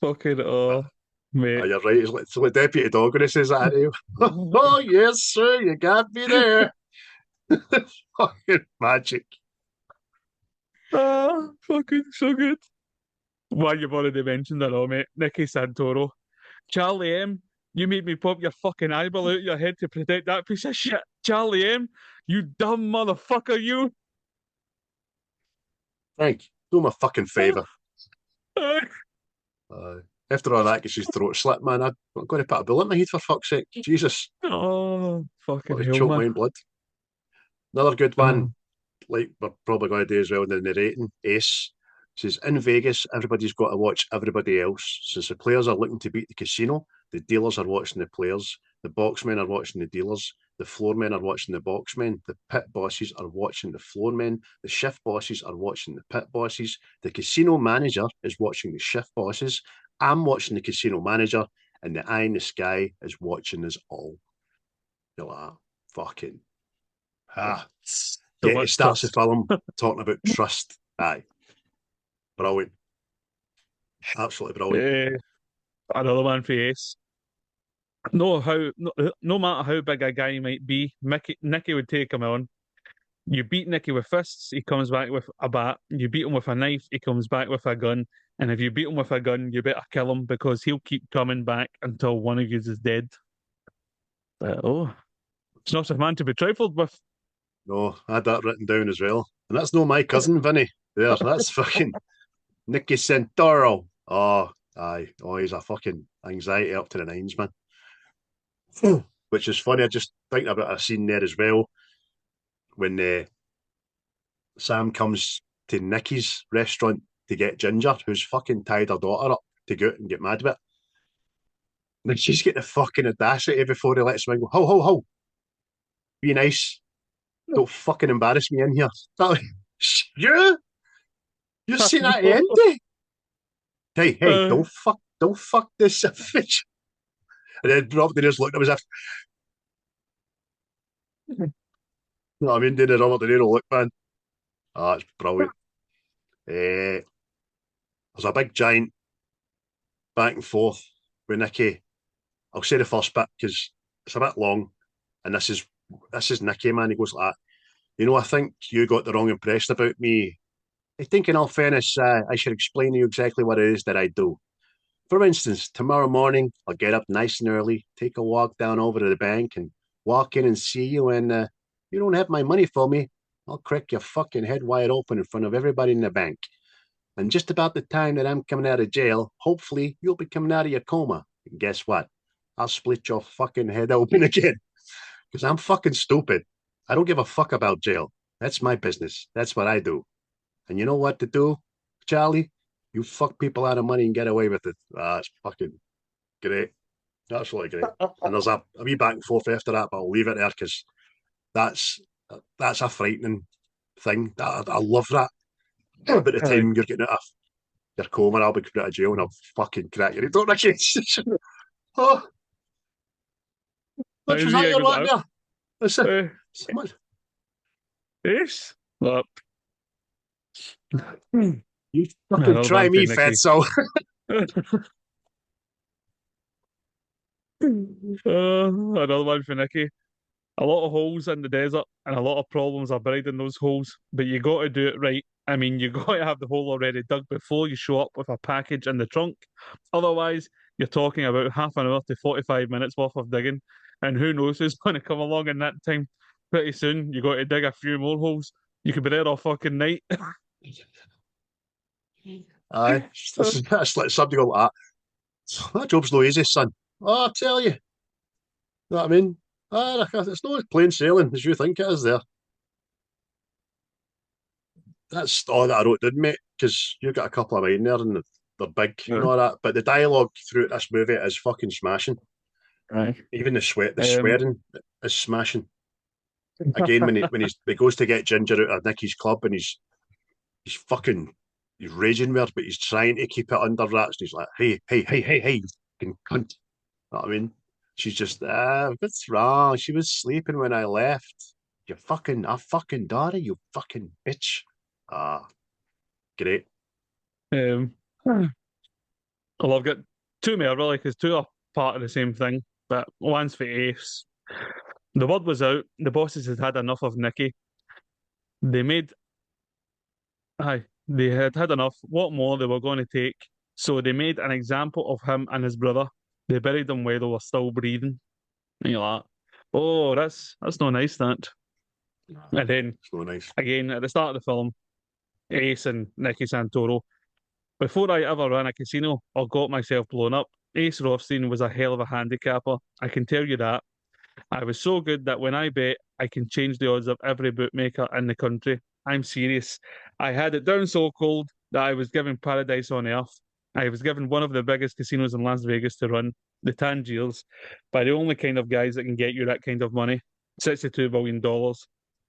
Fucking mate. Oh, you're right. It's like Deputy Dog when he says that to you. Oh, yes, sir, you got me there. Fucking magic. Fucking so good. Well, you've already mentioned it all, mate. Nicky Santoro. Charlie M, you made me pop your fucking eyeball out your head to protect that piece of shit. Charlie M, you dumb motherfucker, you. Frank, do him a fucking favour. After all that gets his throat slit, man, I'm going to put a bullet in my head for fuck's sake. Jesus. Oh, fucking hell, choke man. my own blood. Another good one, like we're probably going to do as well in the narrating, Ace. Says, in Vegas, everybody's got to watch everybody else. Since the players are looking to beat the casino, the dealers are watching the players, the boxmen are watching the dealers, the floormen are watching the boxmen, the pit bosses are watching the floormen, the shift bosses are watching the pit bosses, the casino manager is watching the shift bosses, I'm watching the casino manager, and the eye in the sky is watching us all. You're like, fucking... Yeah, he starts the film talking about trust. Aye. Brilliant. Absolutely brilliant. Another one for Ace. No matter how big a guy might be, Nicky would take him on. You beat Nicky with fists, he comes back with a bat. You beat him with a knife, he comes back with a gun. And if you beat him with a gun, you better kill him because he'll keep coming back until one of you is dead. It's not a man to be trifled with. No, I had that written down as well. And that's no my cousin, Vinny. There, that's fucking Nicky Santoro. Oh, aye. Oh, he's a fucking anxiety up to the nines, man. Which is funny. I just thinking about a scene there as well when Sam comes to Nicky's restaurant to get Ginger, who's fucking tied her daughter up, to go out and get mad with it. And then she's got the fucking audacity before he lets me go, ho, ho, ho, be nice. Don't fucking embarrass me in here. You? You're saying that to Andy? Hey, don't fuck this bitch. And then Robert De Niro's looked at him as if, you know what I mean, doing the Robert De Niro look, man. Oh, it's brilliant. There's a big giant back and forth with Nicky. I'll say the first bit because it's a bit long, and this is Nicky, man. He goes like that. You know, I think you got the wrong impression about me. I think, in all fairness, I should explain to you exactly what it is that I do. For instance, tomorrow morning, I'll get up nice and early, take a walk down over to the bank, and walk in and see you. And you don't have my money for me, I'll crack your fucking head wide open in front of everybody in the bank. And just about the time that I'm coming out of jail, hopefully you'll be coming out of your coma. And guess what? I'll split your fucking head open again. Because I'm fucking stupid. I don't give a fuck about jail. That's my business. That's what I do. And you know what to do, Charlie? You fuck people out of money and get away with it. It's fucking great. Absolutely great. And there's a wee back and forth after that, but I'll leave it there because that's a frightening thing. I love that. But the time you're getting out of your coma, I'll be coming out of jail and I'll fucking crack your don't I? Oh, what was that you're wanting there? That's it. Yes. Look. You fucking try me, fatso. Another one for Nicky. A lot of holes in the desert and a lot of problems are buried in those holes, but you got to do it right. I mean, you got to have the hole already dug before you show up with a package in the trunk. Otherwise, you're talking about half an hour to 45 minutes worth of digging, and who knows who's going to come along in that time. Pretty soon, you got to dig a few more holes. You could be there all fucking night. Aye, that's like something like that. That job's no easy, son. Oh, I tell you. You know what I mean? It's not as plain sailing as you think it is there. That's all that I wrote, didn't mate? Because you got a couple of mine there and they're big and all that. But the dialogue throughout this movie is fucking smashing. Right. Even the swearing is smashing. Again, when he goes to get Ginger out of Nicky's club and he's raging with her, but he's trying to keep it under wraps. And he's like, hey, you fucking cunt. You know what I mean? She's just, what's wrong? She was sleeping when I left. You fucking, our fucking daughter, you fucking bitch. Great. Well, I've got two more really, because two are part of the same thing. But one's for Ace. The word was out. The bosses had enough of Nicky. They had enough. What more they were going to take? So they made an example of him and his brother. They buried them while they were still breathing. And you're like, oh, that's not nice, that. And then, so nice. Again, at the start of the film, Ace and Nicky Santoro, before I ever ran a casino or got myself blown up, Ace Rothstein was a hell of a handicapper. I can tell you that. I was so good that when I bet, I can change the odds of every bookmaker in the country. I'm serious. I had it down so cold that I was given paradise on earth. I was given one of the biggest casinos in Las Vegas to run, the Tangiers, by the only kind of guys that can get you that kind of money, $62 billion.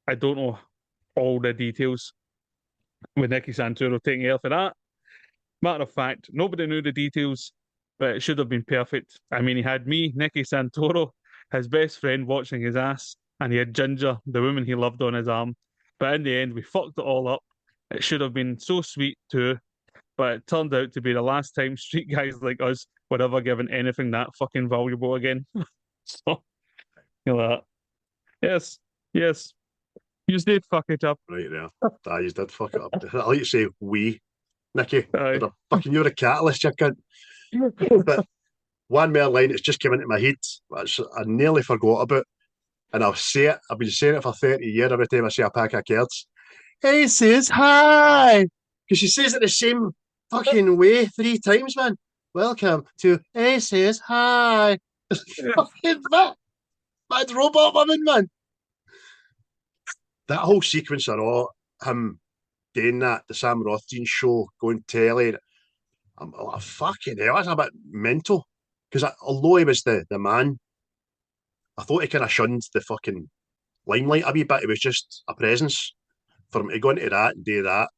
I don't know all the details with Nicky Santoro taking air for that. Matter of fact, nobody knew the details, but it should have been perfect. I mean, he had me, Nicky Santoro, his best friend watching his ass, and he had Ginger, the woman he loved, on his arm. But in the end, we fucked it all up. It should have been so sweet too, but it turned out to be the last time street guys like us were ever given anything that fucking valuable again. So, you know that. Yes. You did fuck it up. Right there. You did fuck it up. I like to say we, Nicky. Aye. You're a catalyst, you cunt. But one more line that's just came into my head, which I nearly forgot about, and I'll say it. I've been saying it for 30 years every time I see a pack of cards. Hey, says hi. Because she says it the same fucking way 3 times, man. Welcome to Hey, says hi. Fucking mad robot woman, man. That whole sequence of all him doing that, the Sam Rothstein show, going telly. I'm like, fucking hell, that's a bit mental. Because although he was the man, I thought he kind of shunned the fucking limelight a wee bit. It was just a presence for him to go into that and do that.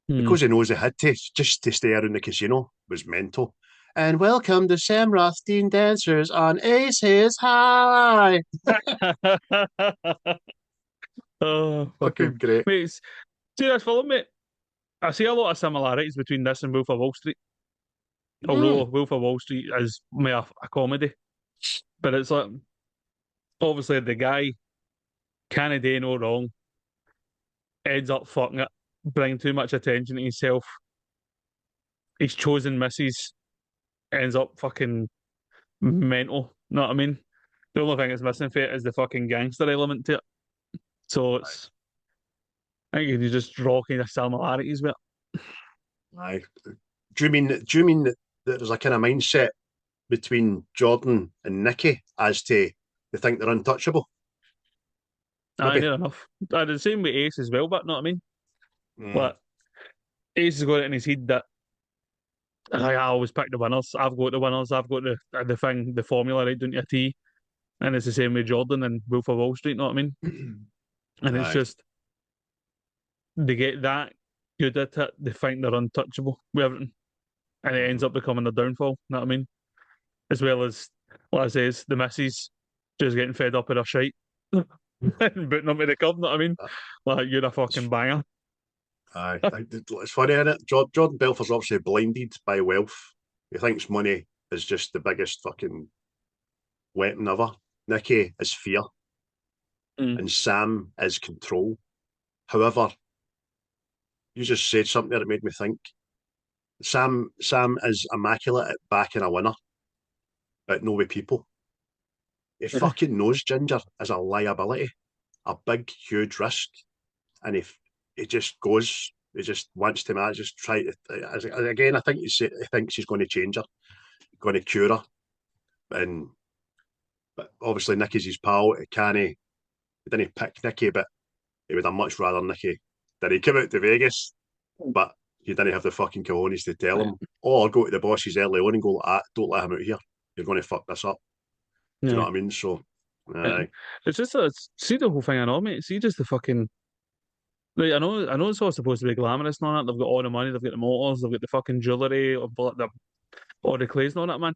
Because he knows he had to, just to stay around the casino was mental. And welcome to Sam Rothstein Dancers on Aces High. Oh, Fucking great. mate, see this film, mate. I see a lot of similarities between this and Wolf of Wall Street. Although Wolf of Wall Street is more a comedy, but it's like obviously the guy can't do no wrong, ends up fucking it, bringing too much attention to himself. His chosen missus ends up fucking mental. Know what I mean? The only thing that's missing for it is the fucking gangster element to it. So it's, I think you just draw kind of similarities with it. Aye. Do you mean that there's a kind of mindset between Jordan and Nicky as to they think they're untouchable? Aye, Maybe. near enough. I did the same with Ace as well, but know what I mean? Mm. Like, Ace has got it in his head that I always pick the winners. I've got the winners. I've got the thing, the formula right down to a T. And it's the same with Jordan and Wolf of Wall Street, know what I mean? And it's Aye. just, they get that good at it, they think they're untouchable with everything. And it ends up becoming their downfall, know what I mean? As well as, like I says, the missus just getting fed up with her shite and booting them to the curb, know what I mean? Like, you're a fucking banger. Aye. It's funny, isn't it? Jordan Belfort's obviously blinded by wealth. He thinks money is just the biggest fucking weapon ever. Nicky is fear. And Sam is control. However, you just said something that made me think. Sam is immaculate at backing a winner, but no with people. He fucking knows Ginger is a liability, a big, huge risk, and if he just goes, he just wants to match, just try to. Again, I think he thinks he's going to change her, going to cure her, and but obviously Nicky's his pal. He didn't pick Nicky, but he would have much rather Nicky that he came out to Vegas, but he didn't have the fucking cojones to tell him, or go to the bosses early on and go, don't let him out here. You're going to fuck this up. Do you know what I mean? So, it's just see the whole thing I know, mate. See just the fucking. Like, I know it's all supposed to be glamorous and all that. They've got all the money, they've got the motors, they've got the fucking jewellery, all the clays and all that, man.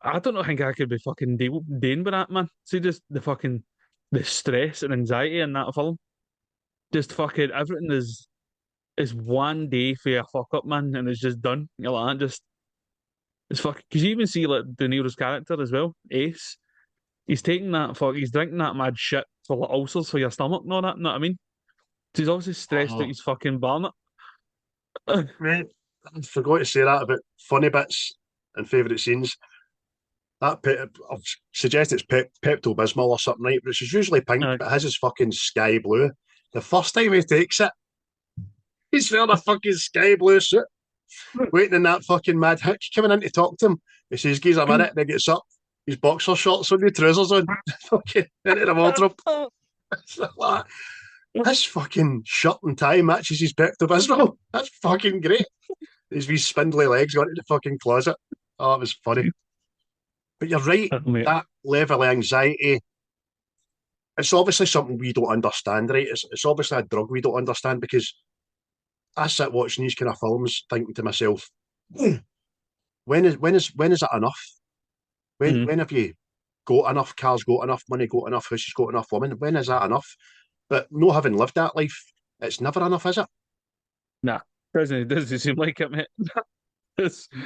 I don't think I could be fucking dealing with that, man. See just the stress and anxiety in that film. Just fucking everything is one day for a fuck up, man, and it's just done. You're like, just it's fucking. Because you even see like De Niro's character as well, Ace. He's taking he's drinking that mad shit for like ulcers for your stomach and all that. Know what I mean? So he's obviously stressed out. He's fucking barnet. Mate, I forgot to say that about funny bits and favourite scenes. I've suggested it's Pepto Bismol or something, right? Which is usually pink, but his is fucking sky blue. The first time he takes it, he's wearing a fucking sky blue suit, waiting in that fucking mad hitch coming in to talk to him. He says, "Give us a minute," and he gets up, his boxer shorts on, his trousers on, fucking into the wardrobe. Like, this fucking shirt and tie matches his Pepto Bismol. That's fucking great. His wee spindly legs got into the fucking closet. Oh, it was funny. But you're right, that level of anxiety, it's obviously something we don't understand, right? It's obviously a drug we don't understand, because I sit watching these kind of films thinking to myself, when is it enough? When have you got enough cars, got enough money, got enough houses, got enough women? When is that enough? But no having lived that life, it's never enough, is it? Nah, doesn't seem like it, mate.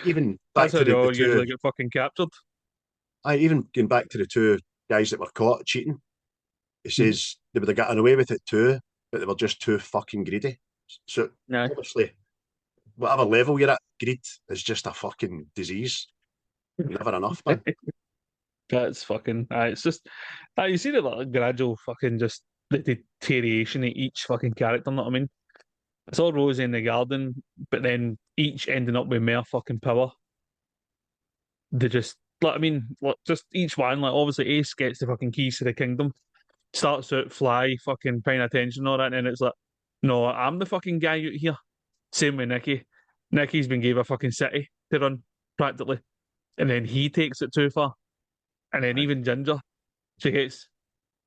Even back that's to how the they two, usually get fucking captured. even going back to the two guys that were caught cheating, he says they would have gotten away with it too, but they were just too fucking greedy. So obviously, whatever level you're at, greed is just a fucking disease. Never enough, man. That's fucking. It's just. You see the like, gradual fucking just the deterioration of each fucking character. Know what I mean? It's all Rosie in the garden, but then each ending up with more fucking power. They just. Like, I mean, like, just each one. Like, obviously, Ace gets the fucking keys to the kingdom. Starts out fly, fucking paying attention, all that, and then it's like, no, I'm the fucking guy out here. Same with Nicky. Nicky's been gave a fucking city to run, practically. And then he takes it too far. And then even Ginger, she gets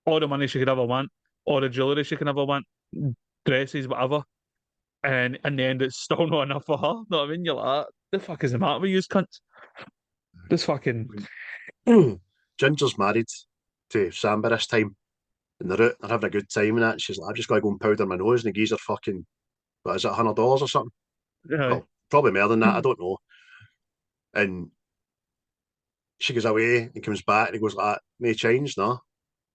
all the money she could ever want, all the jewellery she can ever want, dresses, whatever. And in the end, it's still not enough for her. Know what I mean? You're like, the fuck is the matter with you cunts? This fucking... Ginger's married to Samba this time, and they're out, they're having a good time and that. She's like, I've just got to go and powder my nose, and the geezer fucking, what is it, $100 or something? Well, probably more than that, I don't know. And she goes away and comes back and he goes like, no change, no.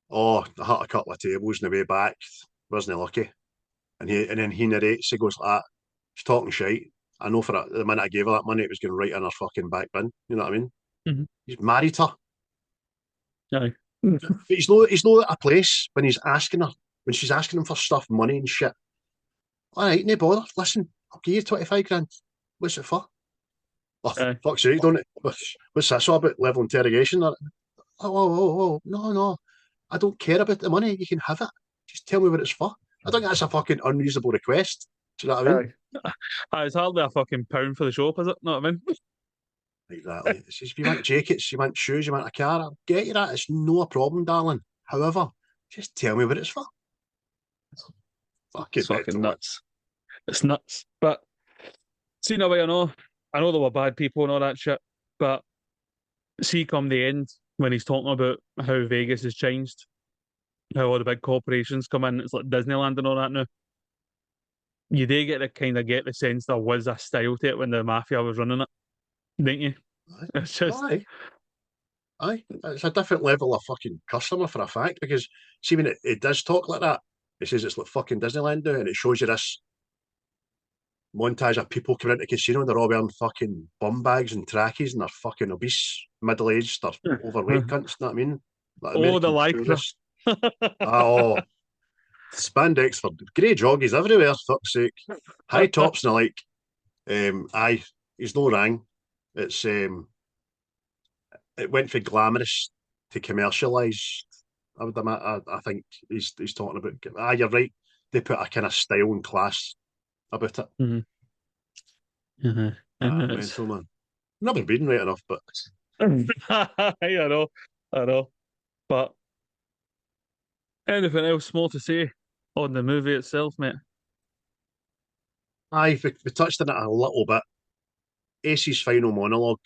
Oh, I hit a couple of tables on the way back, wasn't lucky. And then he narrates, he goes like, she's talking shite. I know for the minute I gave her that money, it was going right in her fucking back bin. You know what I mean? Mm-hmm. He's married her. Aye. But he's not at a place when he's asking her, when she's asking him for stuff, money and shit. All right, no bother. Listen, I'll give you 25 grand. What's it for? Oh, fuck's sake, don't it? What's this all about? Level interrogation? Oh, no. I don't care about the money. You can have it. Just tell me what it's for. I think that's a fucking unreasonable request. Do you know what I mean? It's hardly a fucking pound for the shop, is it? Know what I mean? Exactly. It says, if you want jackets, you want shoes, you want a car, I'll get you that. It's no problem, darling. However, just tell me what it's for. It's fucking nuts. It's nuts. But see, now I know they were bad people and all that shit, but see, come the end when he's talking about how Vegas has changed, how all the big corporations come in, it's like Disneyland and all that now. You do get the sense there was a style to it when the mafia was running it, didn't you? It's just aye. It's a different level of fucking customer for a fact, because see when it does talk like that, it says it's like fucking Disneyland now, and it shows you this montage of people coming into the casino and they're all wearing fucking bum bags and trackies and they're fucking obese, middle-aged, they're overweight cunts, you know what I mean? Like the Lycra. Spandex for grey joggies everywhere, fuck's sake. High tops and the like. He's no rang. It's it went from glamorous to commercialised. I think he's talking about. You're right. They put a kind of style and class about it. Mental, man. Not been reading right enough, but I know. But anything else more to say on the movie itself, mate? we touched on it a little bit. Ace's final monologue.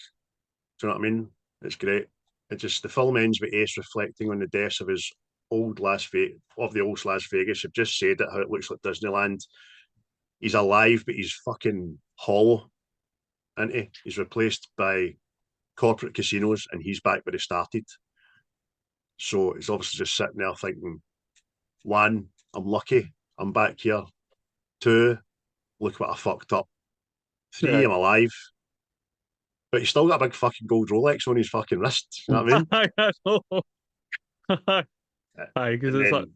Do you know what I mean? It's great. The film ends with Ace reflecting on the deaths of his old Las Vegas, of the old Las Vegas. You've just said it, how it looks like Disneyland. He's alive, but he's fucking hollow. And he's replaced by corporate casinos, and he's back where he started. So he's obviously just sitting there thinking, one, I'm lucky, I'm back here. Two, look what I fucked up. Three, I'm alive. But he's still got a big fucking gold Rolex on his fucking wrist. You know what I mean? I know. Aye, because it's like...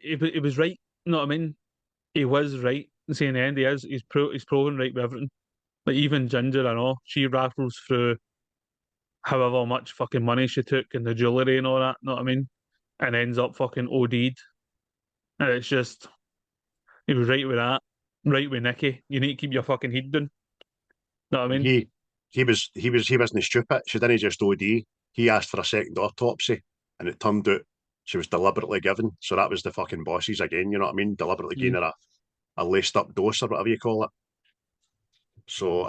It was right. You know what I mean? He was right. See, in the end, he's proven right with everything. Like, even Ginger, I know, she raffles through however much fucking money she took and the jewellery and all that, know what I mean? And ends up fucking OD'd. And it's just, he was right with that. Right with Nicky. You need to keep your fucking head down. Know what I mean? He wasn't stupid. She didn't just OD. He asked for a second autopsy, and it turned out she was deliberately given. So that was the fucking bosses again, you know what I mean? Deliberately giving her a laced up dose or whatever you call it. So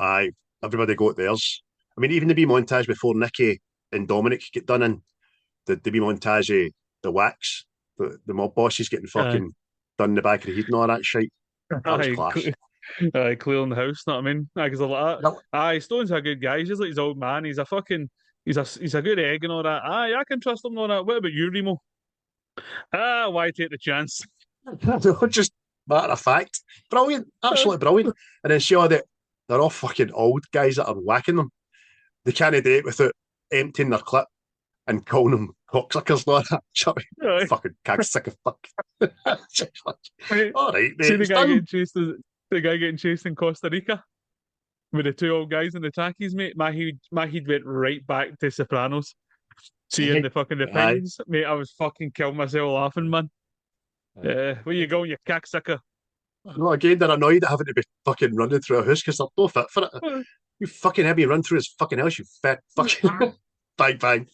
everybody got theirs. I mean, even the wee montage before Nicky and Dominic get done in, the wee montage of the wax, the mob bosses getting fucking done in the back of the head and all that shit. That was class. Clearing the house, know what I mean? Because like that. Stone's a good guy. He's just like his old man. He's a good egg and all that. I can trust him and all that. What about you, Remo? Why take the chance? Just matter of fact. Brilliant. Absolutely brilliant. And then see all they're all fucking old guys that are whacking them. They can't do it without emptying their clip and calling them cocksuckers and all that. Fucking cocksucker fuck. All right, mate. See the guy getting chased in Costa Rica with the two old guys in the trackies, mate. My head went right back to Sopranos. Seeing the fucking things, mate. I was fucking killing myself laughing, man. Where you going, you cacksucker? No, again, they're annoyed at having to be fucking running through a house because they're no fit for it. You fucking heavy run through his fucking house, you fat fucking bang bang.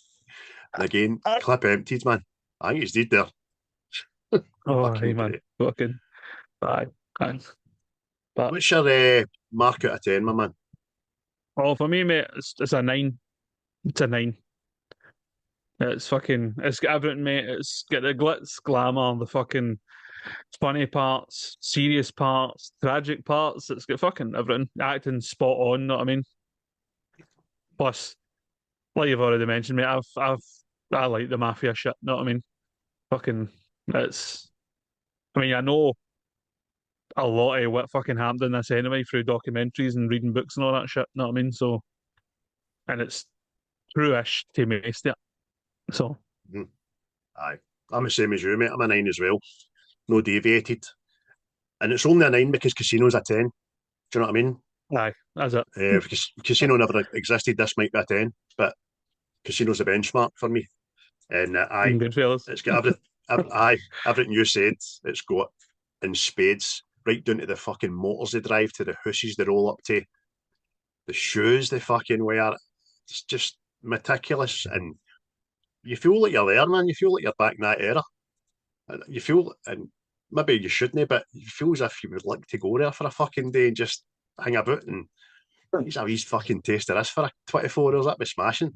And again, clip emptied, man. I think he's dead there. Oh, Fucking hey, man. great. Fucking. Aye. Aye. But, What's your mark out of 10, my man? oh, for me, mate, it's a 9. It's a 9. It's got everything, mate. It's got the glitz, glamour, the fucking funny parts, serious parts, tragic parts. It's got fucking everything. Acting spot on, know what I mean? Plus, like you've already mentioned, mate, I like the mafia shit, know what I mean? Fucking, it's, I mean, I know a lot of what fucking happened in this anyway through documentaries and reading books and all that shit, know what I mean? So, and it's true-ish to me, so. Mhm. Aye. I'm the same as you, mate. I'm a 9 as well. No deviated. And it's only a 9 because Casino's a 10. Do you know what I mean? Aye, that's it. If Casino never existed, this might be a 10. But Casino's a benchmark for me. And aye, Good fellas. it's got everything you said, it's got in spades, right down to the fucking motors they drive, to the hooses they roll up to, the shoes they fucking wear. It's just meticulous, and you feel like you're there, man. You feel like you're back in that era. And you feel, and maybe you shouldn't, but you feel as if you would like to go there for a fucking day and just hang about and he's a wee fucking taste of this for a 24 hours. That'd be smashing.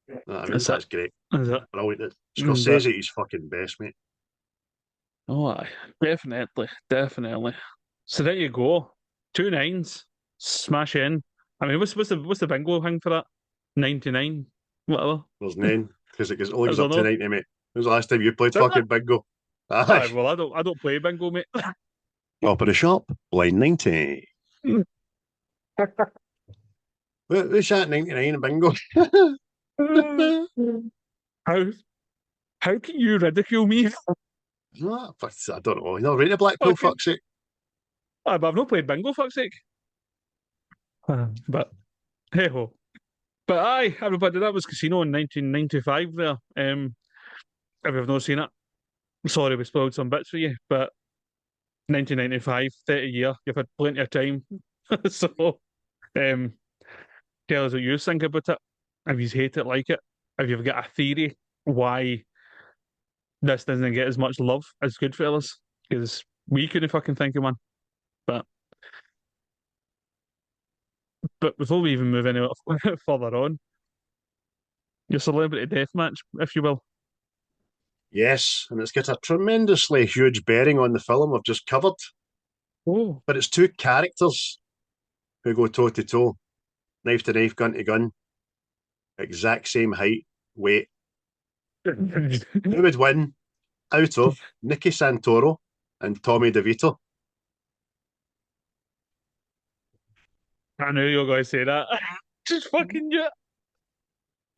You know what I mean? That's great. That's it. Brilliant. Scorsese is fucking best, mate. Oh, aye. Definitely, definitely. So there you go. 2 9s. Smash in. I mean, what's the bingo thing for that? 99? Whatever. There's none because it only Is goes there up to no? 90, mate. When was the last time you played Is it? fucking bingo? Aye, Aye. well, I don't play bingo, mate. Top of the shop, line 90. What's that 99 in bingo? how how can you ridicule me? No, I don't know. You're not reading a black pill, Fucking, fuck's sake. but I've not played bingo, fuck's sake. But hey ho. But aye, everybody, that was Casino in 1995 there. If you've not seen it, sorry we spoiled some bits for you, but 1995, 30 year, you've had plenty of time. So, um, tell us what you think about it. If you hate it, like it. If you've got a theory why this doesn't get as much love as Goodfellas, because we couldn't fucking think of one. But before we even move any further on, your celebrity death match, if you will. Yes, and it's got a tremendously huge bearing on the film we've just covered. Oh, But it's two characters who go toe to toe, knife to knife, gun to gun, exact same height, weight. Who would win out of Nicky Santoro and Tommy DeVito? I knew you were going to say that. Just fucking yeah.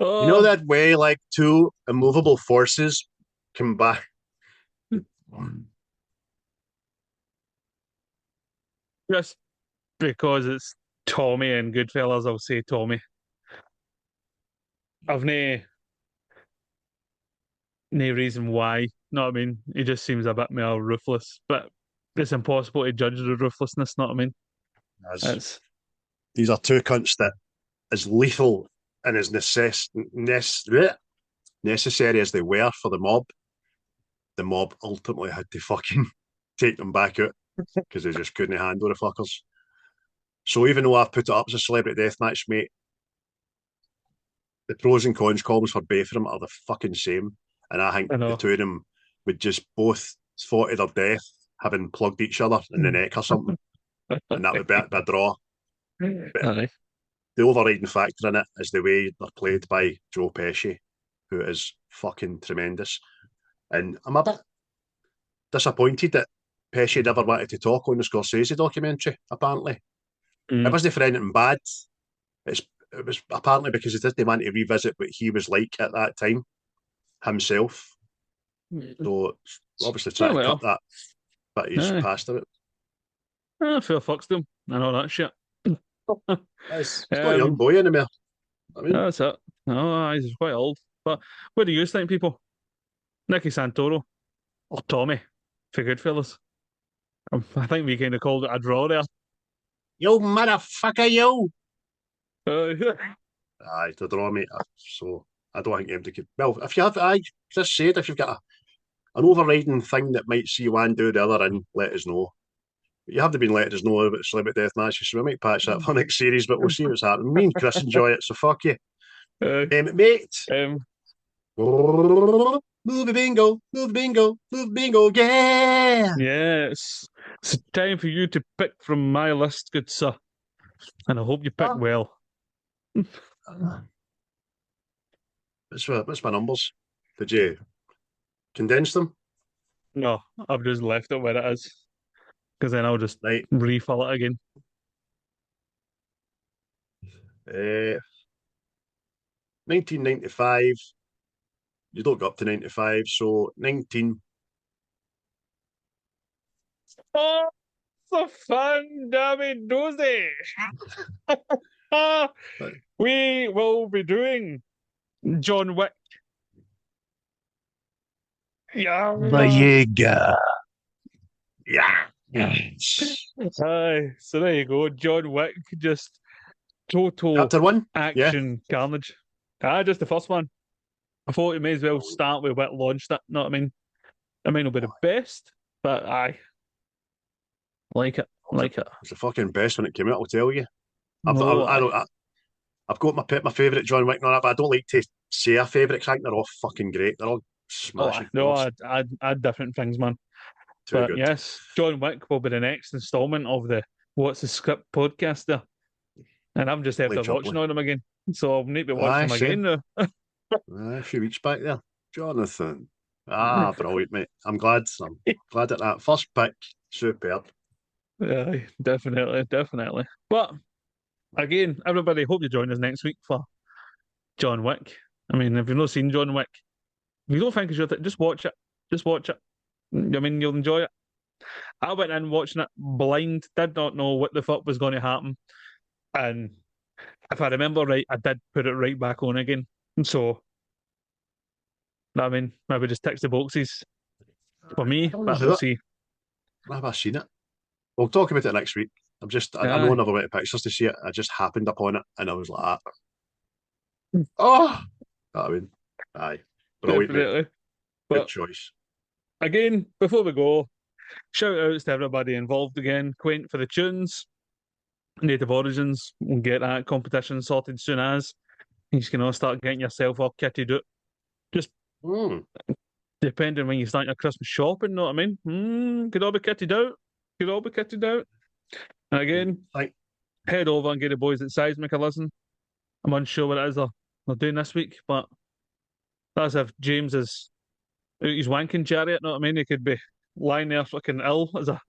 You know Oh, that way, like two immovable forces combine. just because it's Tommy and Goodfellas, I'll say Tommy. I've no reason why. Know what I mean? He just seems a bit more ruthless, but it's impossible to judge the ruthlessness. Know what I mean? It's These are two cunts that, as lethal and as necessary as they were for the mob ultimately had to fucking take them back out because they just couldn't handle the fuckers. So even though I've put it up as a celebrity deathmatch, mate, the pros and cons columns for both of them are the fucking same. And I think I the know. two of them would just both fought to their death, having plugged each other in the neck or something. And that would be a draw. But Aye. the overriding factor in it is the way they're played by Joe Pesci, who is fucking tremendous. And I'm a bit disappointed that Pesci never wanted to talk on the Scorsese documentary, apparently. It wasn't for anything bad. It was apparently because he didn't want to revisit what he was like at that time himself. So obviously Oh trying to cut well. that, but he's Aye. past it. Fair fucks to him. I know that shit. He's not a young boy anymore. I mean, That's it. No, he's quite old. But what do you think, people? Nicky Santoro or Tommy? for Goodfellas. I think we kind of called it a draw there. Yo, motherfucker, yo! Uh, Aye, to draw, mate. So I don't think anybody could. Well, if you have, I just said if you've got an overriding thing that might see one do the other in, let us know. You haven't been letting us know about Celebrity Death Matches, so we might patch that for next series, but we'll see what's happening. Me and Chris enjoy it, so fuck you. Mate. Movie bingo, movie bingo, movie bingo, yeah! Yes. It's time for you to pick from my list, good sir. And I hope you pick well. What's my numbers? Did you condense them? No, I've just left it where it is. Because then I'll just Right. refill it again. 1995. You don't go up to 95, so 19. Oh, it's a fun damn doozy. We will be doing John Wick. Yeah. There you go. Yeah. Aye, so there you go. John Wick, just total Chapter 1? action carnage. Just the first one. I thought you may as well start with what launched it. Know what I mean? It might not be the best, but aye. Like it. Like it. It's the fucking best when it came out, I'll tell you. No, I've got my favourite John Wick and all that, but I don't like to say a favourite because I think they're all fucking great. They're all smashing. no, I had different things, man. Too But good. yes, John Wick will be the next instalment of the What's the Script podcast there. And I'm just after watching on them again. So I'll need to watch them again now. A few weeks back there. Jonathan. Brilliant, mate. I'm glad at that. First pick, superb. Yeah, definitely. But again, everybody, hope you join us next week for John Wick. I mean, if you've not seen John Wick, if you don't think it's your thing, just watch it. Just watch it. I mean, you'll enjoy it. I went in watching it blind, did not know what the fuck was going to happen. And if I remember right, I did put it right back on again. So, I mean, maybe just ticks the boxes for me, but we'll see. Have I seen it? We'll talk about it next week. I know another way to pictures to see it. I just happened upon it and I was like, oh! I mean, aye. Brilliant, mate. Good choice. Again, before we go, shout outs to everybody involved again. Quaint for the tunes, Native Origins. We'll get that competition sorted soon as. You can all start getting yourself all kitted out. Just depending when you start your Christmas shopping, know what I mean? Could all be kitted out. And again, head over and get the boys at Seismic a listen. I'm unsure what it is they're doing this week, but that's if James is out his wanking chariot, know what I mean? He could be lying there fucking ill as a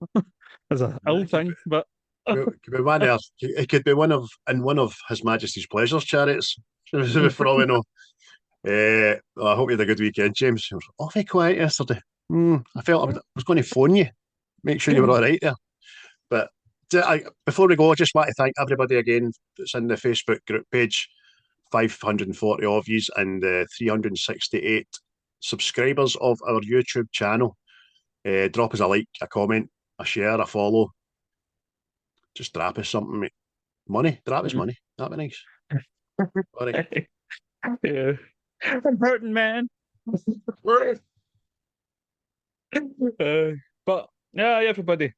ill thing, but it could be one of His Majesty's Pleasures chariots, for all we know. I hope you had a good weekend, James. I was awfully quiet yesterday. I felt I was going to phone you, make sure you were all right there. But before we go, I just want to thank everybody again that's in the Facebook group page. 540 of yous and 368 subscribers of our YouTube channel. Drop us a like, a comment, a share, a follow. Just drop us something, mate. Money, drop us money. That'd be nice. All right. Yeah. I'm hurting, man. But yeah, everybody.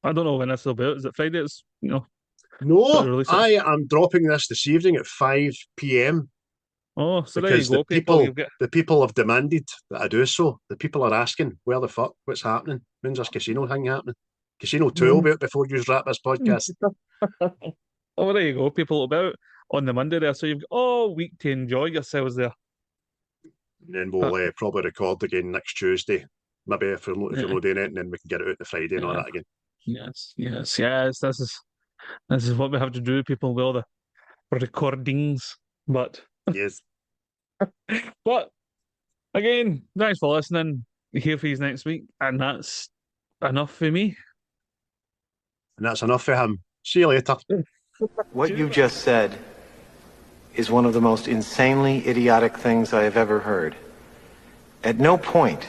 I don't know when this will be out. Is it Friday? It's No, I am dropping this evening at 5 p.m. Oh, so because there you go, the people have demanded that I do so. The people are asking, where the fuck, what's happening? When's this casino thing happening? Casino 2 will be out before you wrap this podcast. Oh, there you go. People will be out on the Monday there, so you've got all week to enjoy yourselves there. And then we'll probably record again next Tuesday. Maybe if you're not doing it, and then we can get it out the Friday and all that again. Yes. This is what we have to do, people, with all the recordings. But yes. But again, thanks for listening. Here for you next week, and that's enough for me. And that's enough for him. See you later. What you just said is one of the most insanely idiotic things I have ever heard. At no point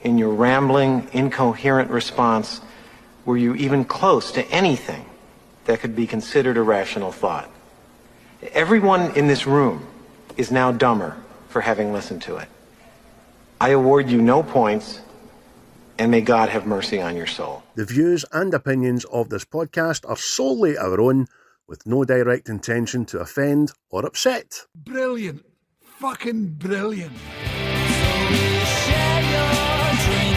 in your rambling, incoherent response were you even close to anything that could be considered a rational thought. Everyone in this room is now dumber for having listened to it. I award you no points, and may God have mercy on your soul. The views and opinions of this podcast are solely our own, with no direct intention to offend or upset. Brilliant. Fucking brilliant. So share your dreams.